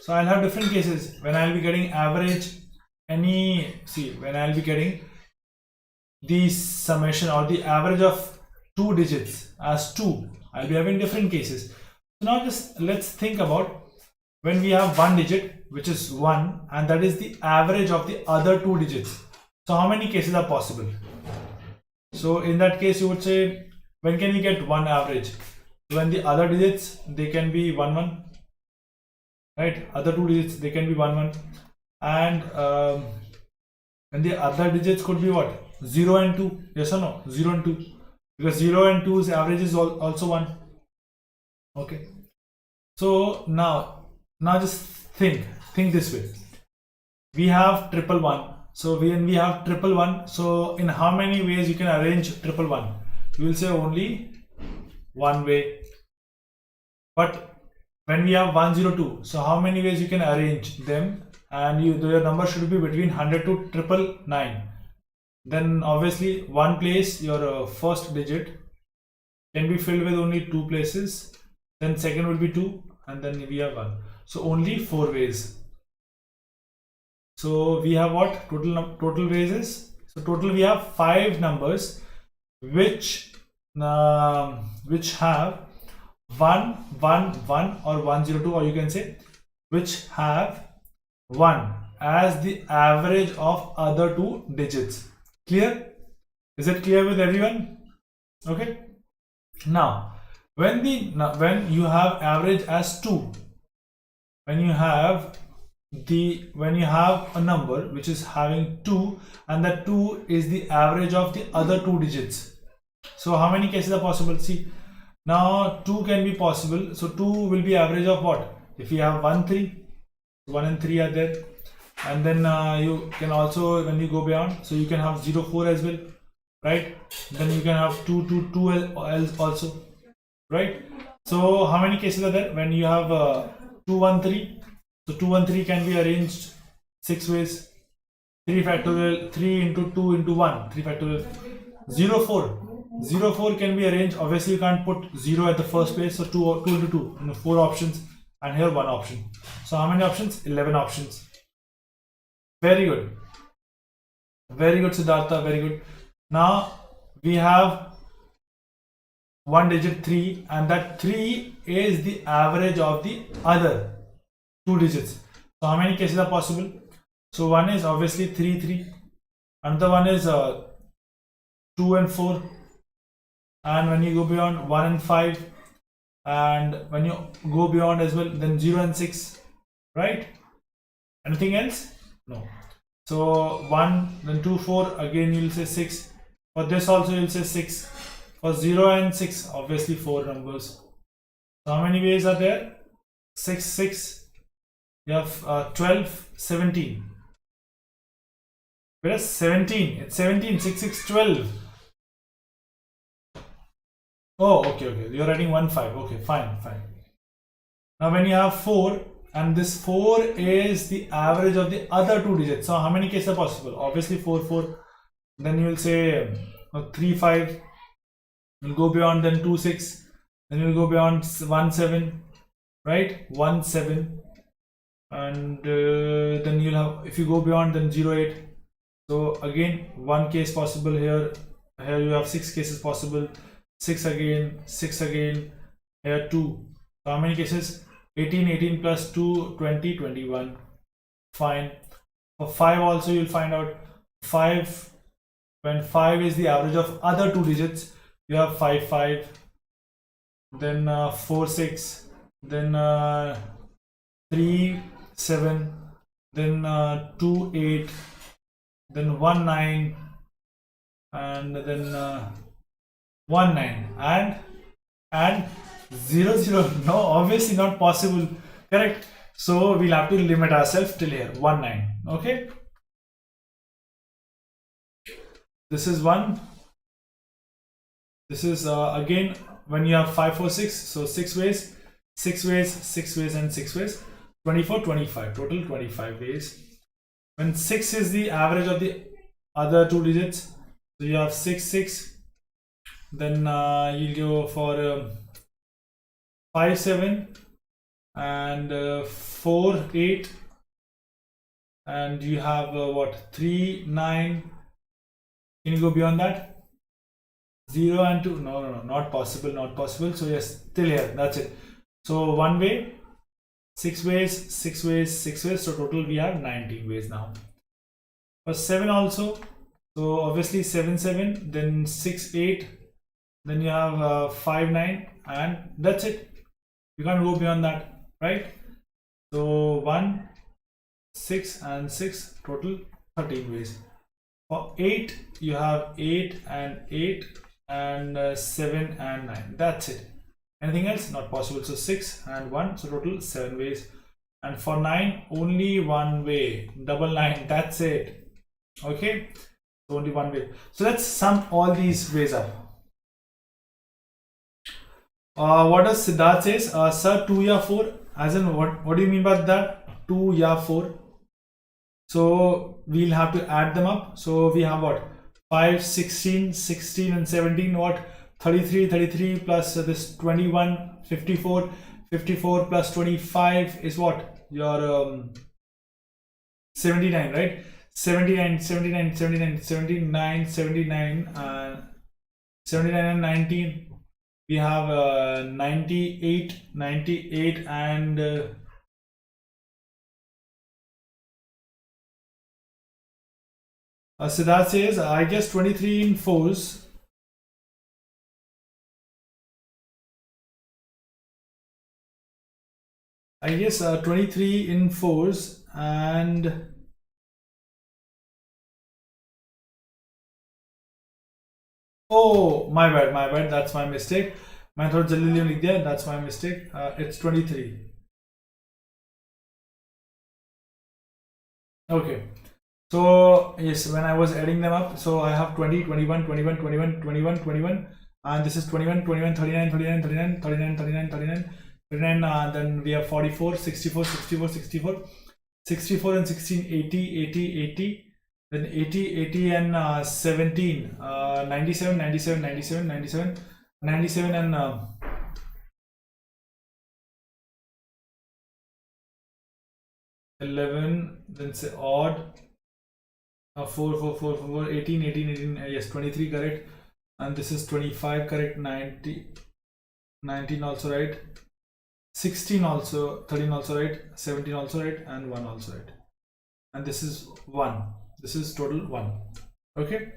so I'll have different cases when I'll be getting average when I'll be getting the summation or the average of 2 digits as 2, I'll be having different cases. So now just let's think about when we have one digit which is 1 and that is the average of the other 2 digits. So how many cases are possible? So in that case, you would say, when can we get one average? When the other digits, they can be 1 1, right? Other 2 digits, they can be 1 1, and when the other digits could be what? 0 and 2. Yes or no? 0 and 2, because 0 and 2's average is also 1. Okay. So now just think this way. We have 111. So when we have 111, so in how many ways you can arrange 111? You will say only one way. But when we have 102, so how many ways you can arrange them? And your number should be between 100 to 999. Then obviously one place, your first digit can be filled with only 2 places. Then second will be 2, and then we have 1. So only 4 ways. So we have what total ways is? So total we have 5 numbers which have 1 1 1 or 102, or you can say which have 1 as the average of other 2 digits. Clear? Is it clear with everyone? Okay. Now when you have average as 2, when you have a number which is having 2 and that 2 is the average of the other 2 digits. So how many cases are possible? See, now 2 can be possible. So 2 will be average of what? If you have 1 3, 1 and 3 are there, and then you can also, when you go beyond, so you can have 0 4 as well, right? Then you can have 2 2 2 also, right? So how many cases are there when you have 2 1 3? So 2 1 3 can be arranged 6 ways. 3 factorial, 3 into 2 into 1, 3 factorial. 0 4 can be arranged. Obviously you can't put 0 at the first place, so 2 into 2, 4 options, and here 1 option. So how many options? 11 options. Very good, Siddhartha, very good. Now we have one digit 3, and that 3 is the average of the other 2 digits. So how many cases are possible? So one is obviously 3 3, another one is 2 and 4, and when you go beyond 1 and 5, and when you go beyond as well, then 0 and 6, right? Anything else? No. So 1, then 2 4, again you will say 6. For this also you will say 6. For 0 and 6, obviously 4 numbers. So how many ways are there? 6 6. You have 12 17. Whereas 17, it's 17, 6 6 12. Oh, okay, you're writing 1 5. Okay, fine. Now when you have 4 and this 4 is the average of the other two digits. So how many cases are possible? Obviously 4 4. Then you will say 3 5. You'll go beyond, then 2 6. Then you'll go beyond 1 7, right? 1 7, and then you'll have, if you go beyond, then 0 8. So again, one case possible here. Here you have 6 cases possible. 6 again, 6 again. Here 2. So how many cases? 18, 18 plus 2, 20, 21. Fine. For 5 also you'll find out 5. When 5 is the average of other two digits, you have 5 5. Then 4 6. Then 3 7. Then 2 8. Then 1 9. And then 1 9. And 0 0. No, obviously not possible. Correct. So we'll have to limit ourselves till here. 1 9. Okay. This is 1. This is again when you have 5 4 6. So 6 ways, 6 ways, 6 ways, and 6 ways. 24 25. Total 25 ways. When 6 is the average of the other two digits, so you have 6 6. Then you'll go for 5 7 and 4 8, and you have what, 3 9. Can you go beyond that? 0 and 2. No, not possible, not possible. So yes, till here, that's it. So one way, 6 ways, 6 ways, 6 ways. So total we have 19 ways now. For 7 also, so obviously 7 7, then 6 8, then you have 5 9, and that's it. You can't go beyond that, right? So 1 6 and 6, total 13 ways. For 8, you have 8 and 8, and 7 and 9. That's it. Anything else? Not possible. So 6 and 1, so total 7 ways. And for 9, only one way, double 9. That's it. Okay, so only one way. So let's sum all these ways up. What does Siddharth says? Sir, 2 ya 4. As in, what do you mean by that? 2 ya 4. So we'll have to add them up. So we have what? 5 16 16 and 17. What? 33 33 plus this 21 54 54 plus 25 is what? Your 79, right? 79 79 79 79 79 79 and 19. We have 98 98 and Siddharth says, I guess 23 in 4s. I guess 23 in 4s, and oh, my bad, that's my mistake. मैं थोड़ा जल्दी लिख दिया, that's my mistake. It's 23. Okay. So yes, when I was adding them up, so I have 20 21 21 21 21 21, and this is 21 21 39 39 39 39 39 39 39, then we have 44 64 64 64 64 and 16 80 80 80, then 80 80 and 17 97 97 97 97 97 and 11, then say odd. 4 4 4 4 18 18 18, yes, 23 correct, and this is 25 correct, 90 19 also right, 16 also, 13 also right, 17 also right, and 1 also right, and this is 1. This is total 1. Okay,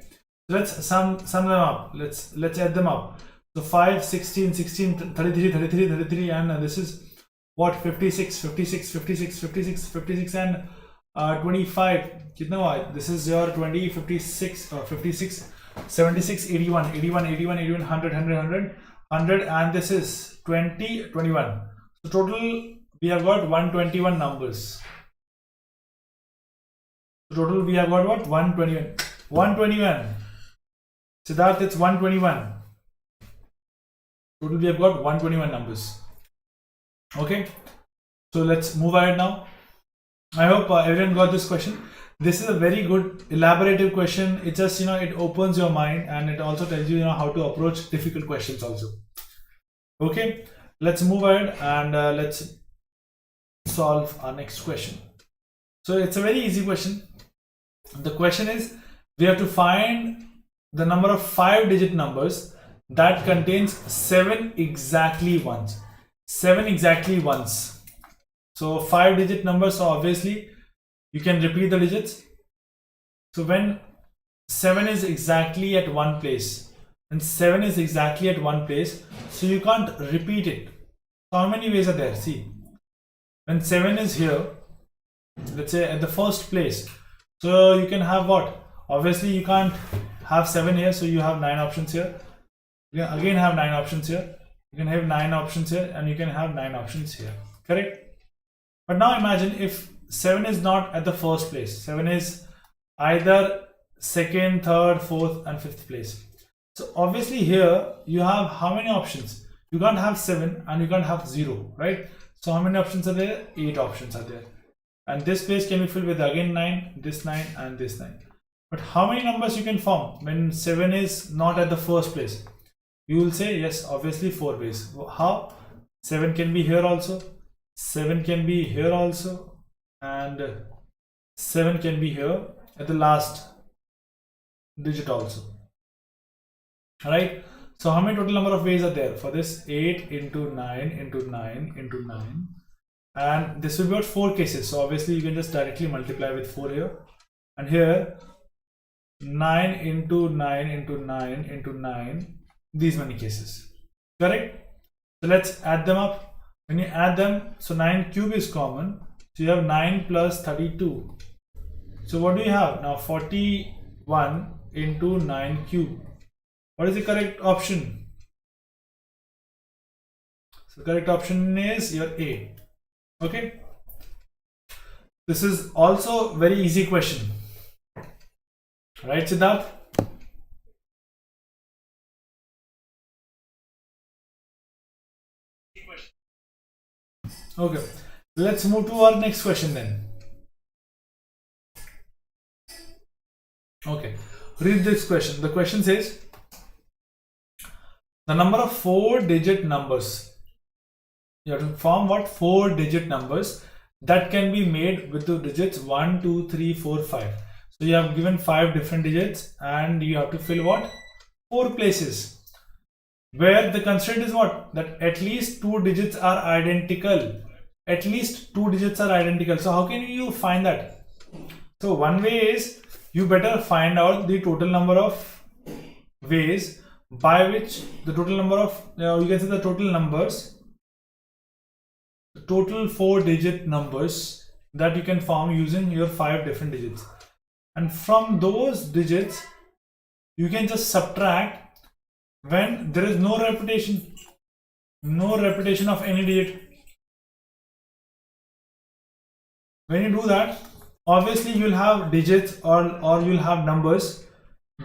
let's sum them up. Let's add them up. So 5 16 16 33 33 33, and this is what, 56 56 56 56 56 and 25. Kitna hua? This is your 20 56 56 76 81 81 81 81 100 100 100 100, and this is 20 21. So total we have got 121 numbers. Total we have got what? 121. 121. Siddharth, it's 121. Total we have got 121 numbers. Okay. So let's move ahead now. I hope everyone got this question. This is a very good elaborative question. It just, it opens your mind, and it also tells you, how to approach difficult questions also. Okay, let's move ahead and let's solve our next question. So it's a very easy question. The question is, we have to find the number of 5-digit numbers that contains 7 exactly ones. 7 exactly ones. So 5-digit numbers, so obviously you can repeat the digits. So when 7 is exactly at one place, and 7 is exactly at one place, so you can't repeat it. So how many ways are there? See, when 7 is here, let's say at the first place, so you can have what? Obviously you can't have 7 here, so you have 9 options here. You can again have 9 options here. You can have 9 options here, and you can have 9 options here. Correct? But now imagine if 7 is not at the first place. 7 is either second, third, fourth, and fifth place. So obviously here you have how many options? You can't have 7 and you can't have 0, right? So how many options are there? 8 options are there. And this place can be filled with again 9, this 9, and this 9. But how many numbers you can form when 7 is not at the first place? You will say, yes, obviously 4 ways. How? 7 can be here also, 7 can be here also, and 7 can be here at the last digit also. Alright, so how many total number of ways are there for this? 8 into 9 into 9 into 9, and this will be about 4 cases. So obviously you can just directly multiply with 4 here, and here 9 into 9 into 9 into 9, these many cases. Correct? So let's add them up. When you add them, so 9 cube is common, so you have 9 plus 32. So what do you have now? 41 into 9 cube. What is the correct option? So the correct option is your A. Okay, this is also very easy question, right, Siddharth? Okay, let's move to our next question then. Okay, read this question. The question says, the number of 4-digit numbers. You have to form what? 4-digit numbers that can be made with the digits 1, 2, 3, 4, 5. So you have given 5 different digits, and you have to fill what? 4 places. Where the constraint is what? That at least 2 digits are identical. At least 2 digits are identical. So how can you find that? So one way is, you better find out the total number of ways by which the total number of, you can say the total numbers, the total 4-digit numbers that you can form using your 5 different digits. And from those digits, you can just subtract when there is no repetition of any digit. When you do that, obviously you'll have digits or you'll have numbers.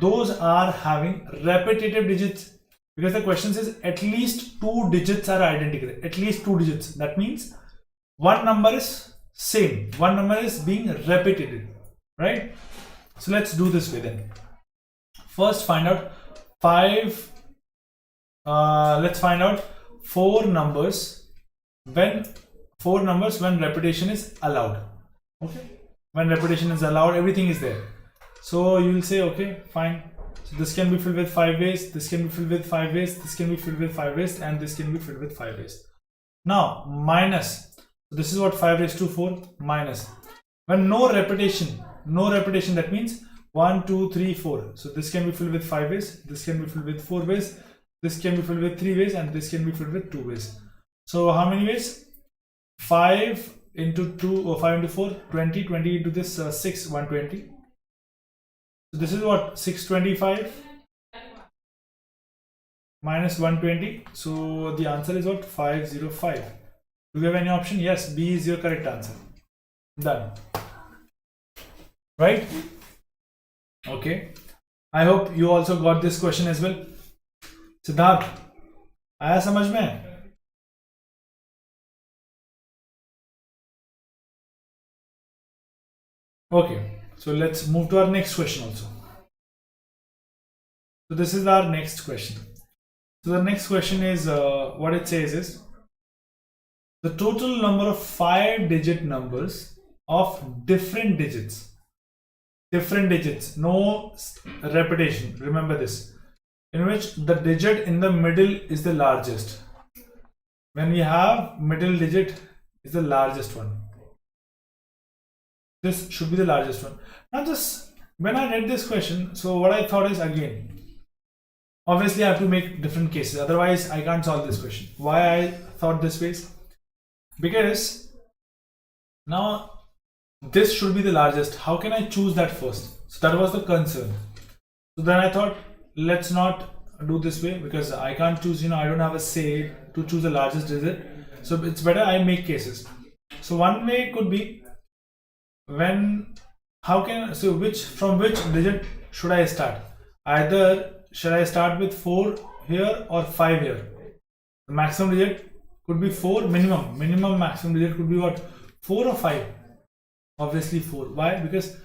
Those are having repetitive digits, because the question says at least 2 digits are identical. At least 2 digits. That means one number is same. One number is being repeated, right? So let's do this way then. First find out 5. Let's find out 4 numbers when repetition is allowed. Okay, when repetition is allowed, everything is there. So you will say, okay, fine. So this can be filled with 5 ways, this can be filled with 5 ways, this can be filled with 5 ways, and this can be filled with 5 ways. Now minus. So this is what 5 raised to 4 minus. When no repetition, that means 1, 2, 3, 4. So this can be filled with 5 ways, this can be filled with 4 ways, this can be filled with 3 ways, and this can be filled with 2 ways. So how many ways? 5 into 2 or 5 into 4, 20. 20 into this 6, 120. So this is what? 625 minus 120. So the answer is what? 505. Do you have any option? Yes, B is your correct answer. Done. Right? Okay. I hope you also got this question as well. Siddharth, आया समझ में? Okay, so let's move to our next question also. So this is our next question. So the next question is what it says is the total number of 5-digit numbers of different digits, no repetition, remember this, in which the digit in the middle is the largest. When we have middle digit is the largest one, this should be the largest one. Now just when I read this question, so what I thought is, again, obviously I have to make different cases, otherwise I can't solve this question. Why I thought this way? Because now this should be the largest. How can I choose that first? So that was the concern. So then I thought, let's not do this way, because I can't choose, I don't have a say to choose the largest digit. So it's better I make cases. So one way could be, from which digit should I start? Either should I start with 4 here or 5 here? The maximum digit could be 4, minimum maximum digit could be what? 4 or 5? Obviously 4. Why? Because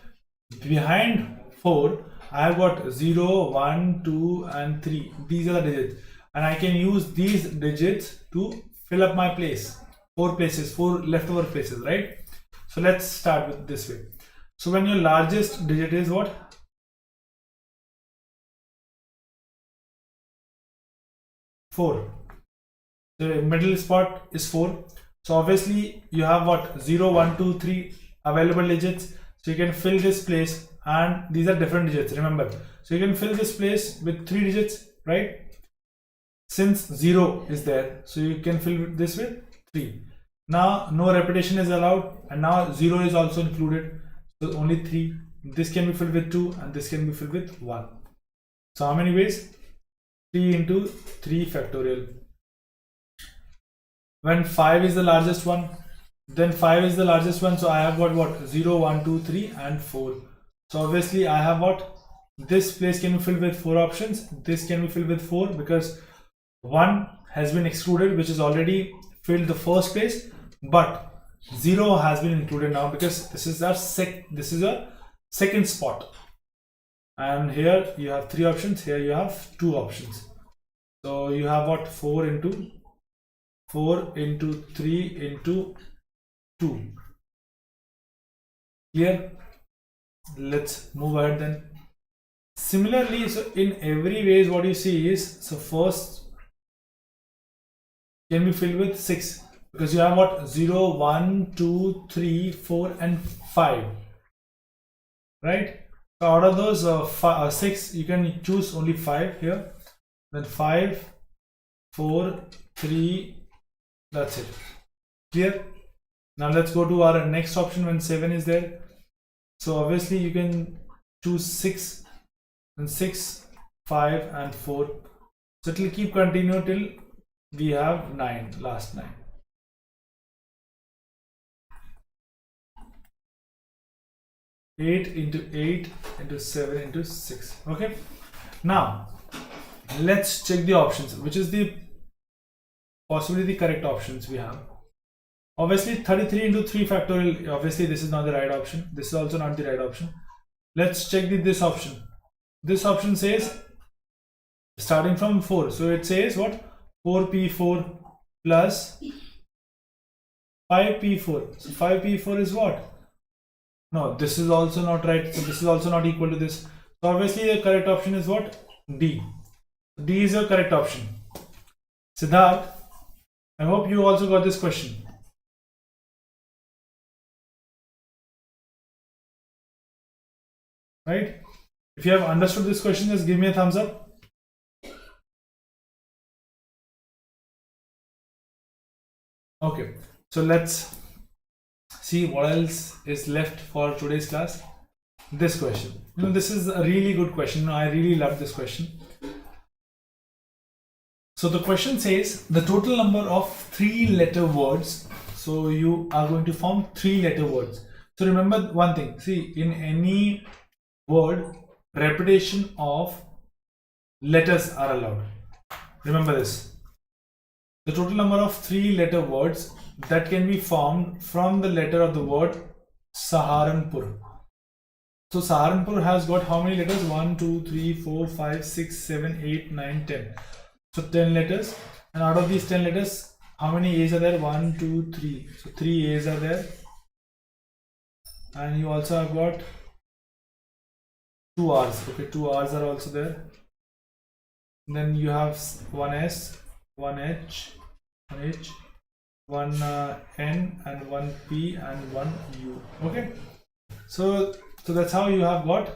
behind 4 I have got 0, 1, 2 and 3. These are the digits, and I can use these digits to fill up my place. 4 places, 4 leftover places, right? So let's start with this way. So when your largest digit is what? 4. The middle spot is 4. So obviously you have what? 0, 1, 2, 3 available digits. So you can fill this place, and these are different digits, remember. So you can fill this place with 3 digits, right? Since 0 is there, so you can fill this with 3. Now no repetition is allowed, and now 0 is also included, so only 3. This can be filled with 2 and this can be filled with 1. So how many ways? 3 into 3 factorial. When 5 is the largest one, then 5 is the largest one, so I have got what? 0, 1, 2, 3 and 4. So obviously I have what? This place can be filled with 4 options, this can be filled with 4, because 1 has been excluded, which is already filled the first place, but 0 has been included now because this is a second spot. And here you have 3 options, here you have 2 options. So you have what? 4 into 3 into 2. Clear? Let's move ahead then. Similarly, so in every ways what you see is, so first can be filled with 6, because you have what? 0, 1, 2, 3, 4 and 5, right? So out of those 6, you can choose only 5 here, then 5, 4, 3, that's it. Clear? Now let's go to our next option when 7 is there. So obviously you can choose 6, and 6, 5 and 4. So it will keep continuing till we have 9, last 9. Eight into 8 into 7 into 6. Okay. Now let's check the options, which is the possibly the correct options we have. Obviously 33 into 3 factorial, obviously this is not the right option, this is also not the right option. Let's check this option. This option says starting from 4, so it says what? 4p4 plus 5p4. So 5p4 is what? No, this is also not right, so this is also not equal to this. So obviously the correct option is what? D. D is your correct option. Siddharth, I hope you also got this question. Right? If you have understood this question, just give me a thumbs up. Okay, so let's see what else is left for today's class. This question. This is a really good question. I really love this question. So the question says the total number of 3-letter words. So you are going to form 3-letter words. So remember one thing. See, in any word, repetition of letters are allowed. Remember this. The total number of 3-letter words that can be formed from the letter of the word Saharanpur. So Saharanpur has got how many letters? 1, 2, 3, 4, 5, 6, 7, 8, 9, 10. So 10 letters. And out of these 10 letters, how many A's are there? 1, 2, 3. So 3 A's are there. And you also have got 2 R's. Okay, 2 R's are also there. And then you have 1 S, 1 H, 1 H, 1 N, and 1 P, and 1 U. Okay. So that's how you have got.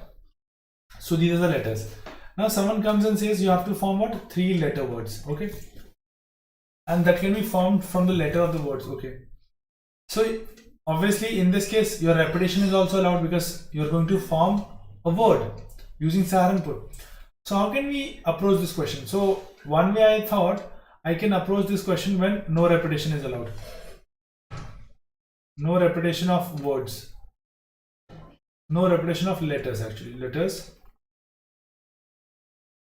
So these are the letters. Now someone comes and says you have to form what? 3 letter words. Okay. And that can be formed from the letter of the words. Okay. So obviously in this case your repetition is also allowed because you're going to form a word using Saharanpur. So how can we approach this question? So one way I thought I can approach this question when no repetition is allowed. No repetition of words. No repetition of letters, actually. Letters.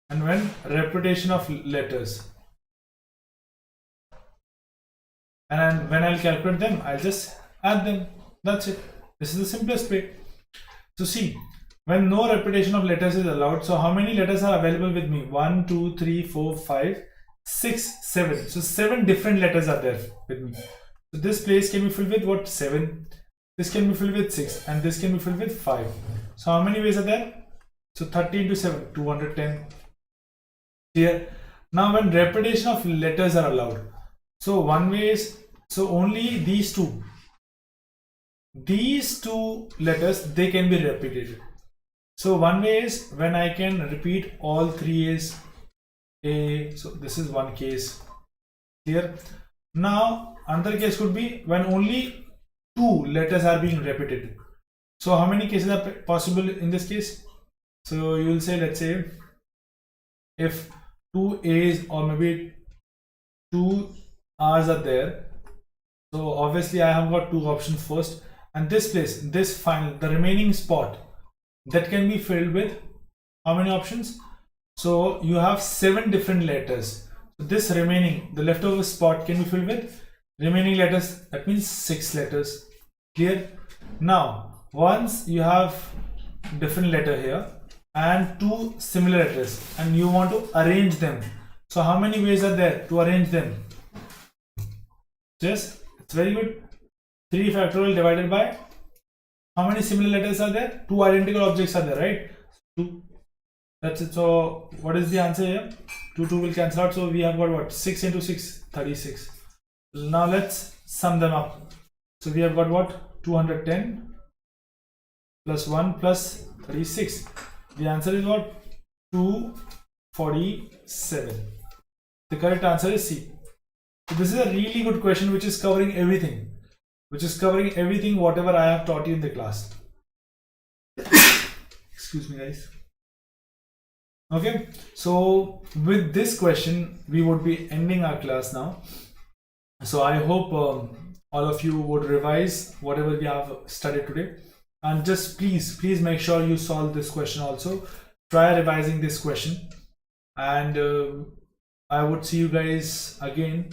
And when repetition of letters. And when I'll calculate them, I'll just add them. That's it. This is the simplest way. So see, when no repetition of letters is allowed, so how many letters are available with me? 1, 2, 3, 4, 5, 6, 7. So 7 different letters are there with me. So this place can be filled with what? 7. This can be filled with 6, and this can be filled with 5. So how many ways are there? So 30 into 7, 210. Here. Now when repetition of letters are allowed, so one way is, so only these two letters, they can be repeated. So one way is when I can repeat all 3 A's, A. So this is one case. Here. Now another case could be when only 2 letters are being repeated. So how many cases are possible in this case? So you will say, let's say if 2 A's or maybe 2 R's are there, so obviously I have got 2 options first, and this place, this final, the remaining spot, that can be filled with how many options? So you have 7 different letters. So this remaining, the leftover spot can be filled with remaining letters. That means 6 letters. Clear? Now once you have different letter here and 2 similar letters and you want to arrange them, so how many ways are there to arrange them? Just, it's very good. 3 factorial divided by how many similar letters are there? 2 identical objects are there, right? 2. That's it. So what is the answer here? 2 will cancel out. So we have got what? 6 into 6, 36. Now let's sum them up. So we have got what? 210 plus 1 plus 36. The answer is what? 247. The correct answer is C. So this is a really good question which is covering everything. Whatever I have taught you in the class. Excuse me, guys. Okay, so with this question we would be ending our class now. So I hope all of you would revise whatever we have studied today, and just please make sure you solve this question also. Try revising this question, and I would see you guys again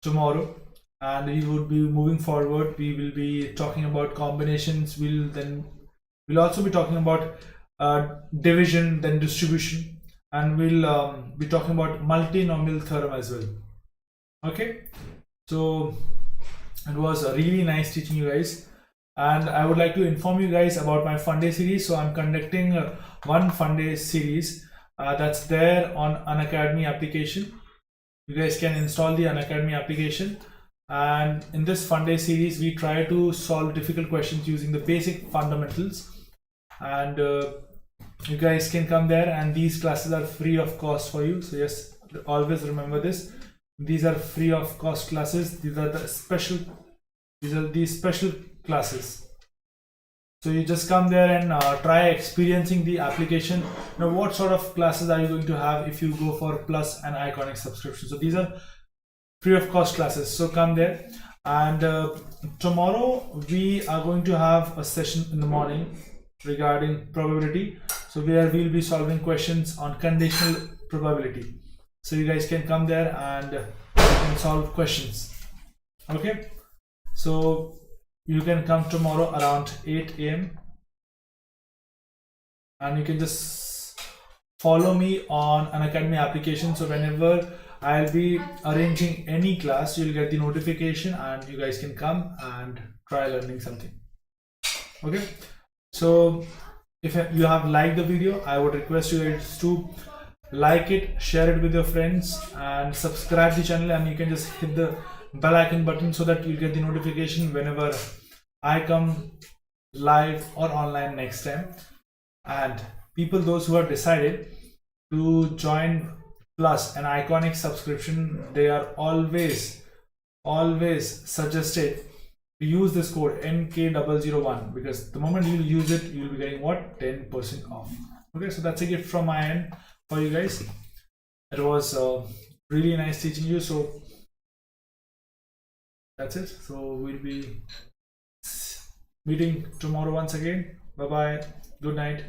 tomorrow, and we would be moving forward. We will be talking about combinations. We'll also be talking about division, then distribution, and we'll be talking about multinomial theorem as well. Okay, so it was really nice teaching you guys, and I would like to inform you guys about my fun day series. So I'm conducting one fun day series that's there on Unacademy application. You guys can install the Unacademy application, and in this fun day series we try to solve difficult questions using the basic fundamentals, and you guys can come there, and these classes are free of cost for you. So yes, always remember this. These are free of cost classes. These are the special classes. So you just come there and try experiencing the application. Now what sort of classes are you going to have if you go for Plus and Iconic subscription? So these are free of cost classes. So come there, and tomorrow we are going to have a session in the morning regarding probability. So where we'll be solving questions on conditional probability. So you guys can come there and solve questions. Okay, so you can come tomorrow around 8 AM and you can just follow me on Unacademy application. So whenever I'll be arranging any class, you'll get the notification and you guys can come and try learning something. Okay, so if you have liked the video, I would request you guys to like it, share it with your friends, and subscribe the channel, and you can just hit the bell icon button so that you'll get the notification whenever I come live or online next time. And people, those who have decided to join Plus, an iconic subscription, they are always suggested to use this code NK001, because the moment you use it, you'll be getting what, 10% off. Okay, so that's a gift from my end for you guys. It was really nice teaching you. So that's it. So we'll be meeting tomorrow once again. Bye bye, good night.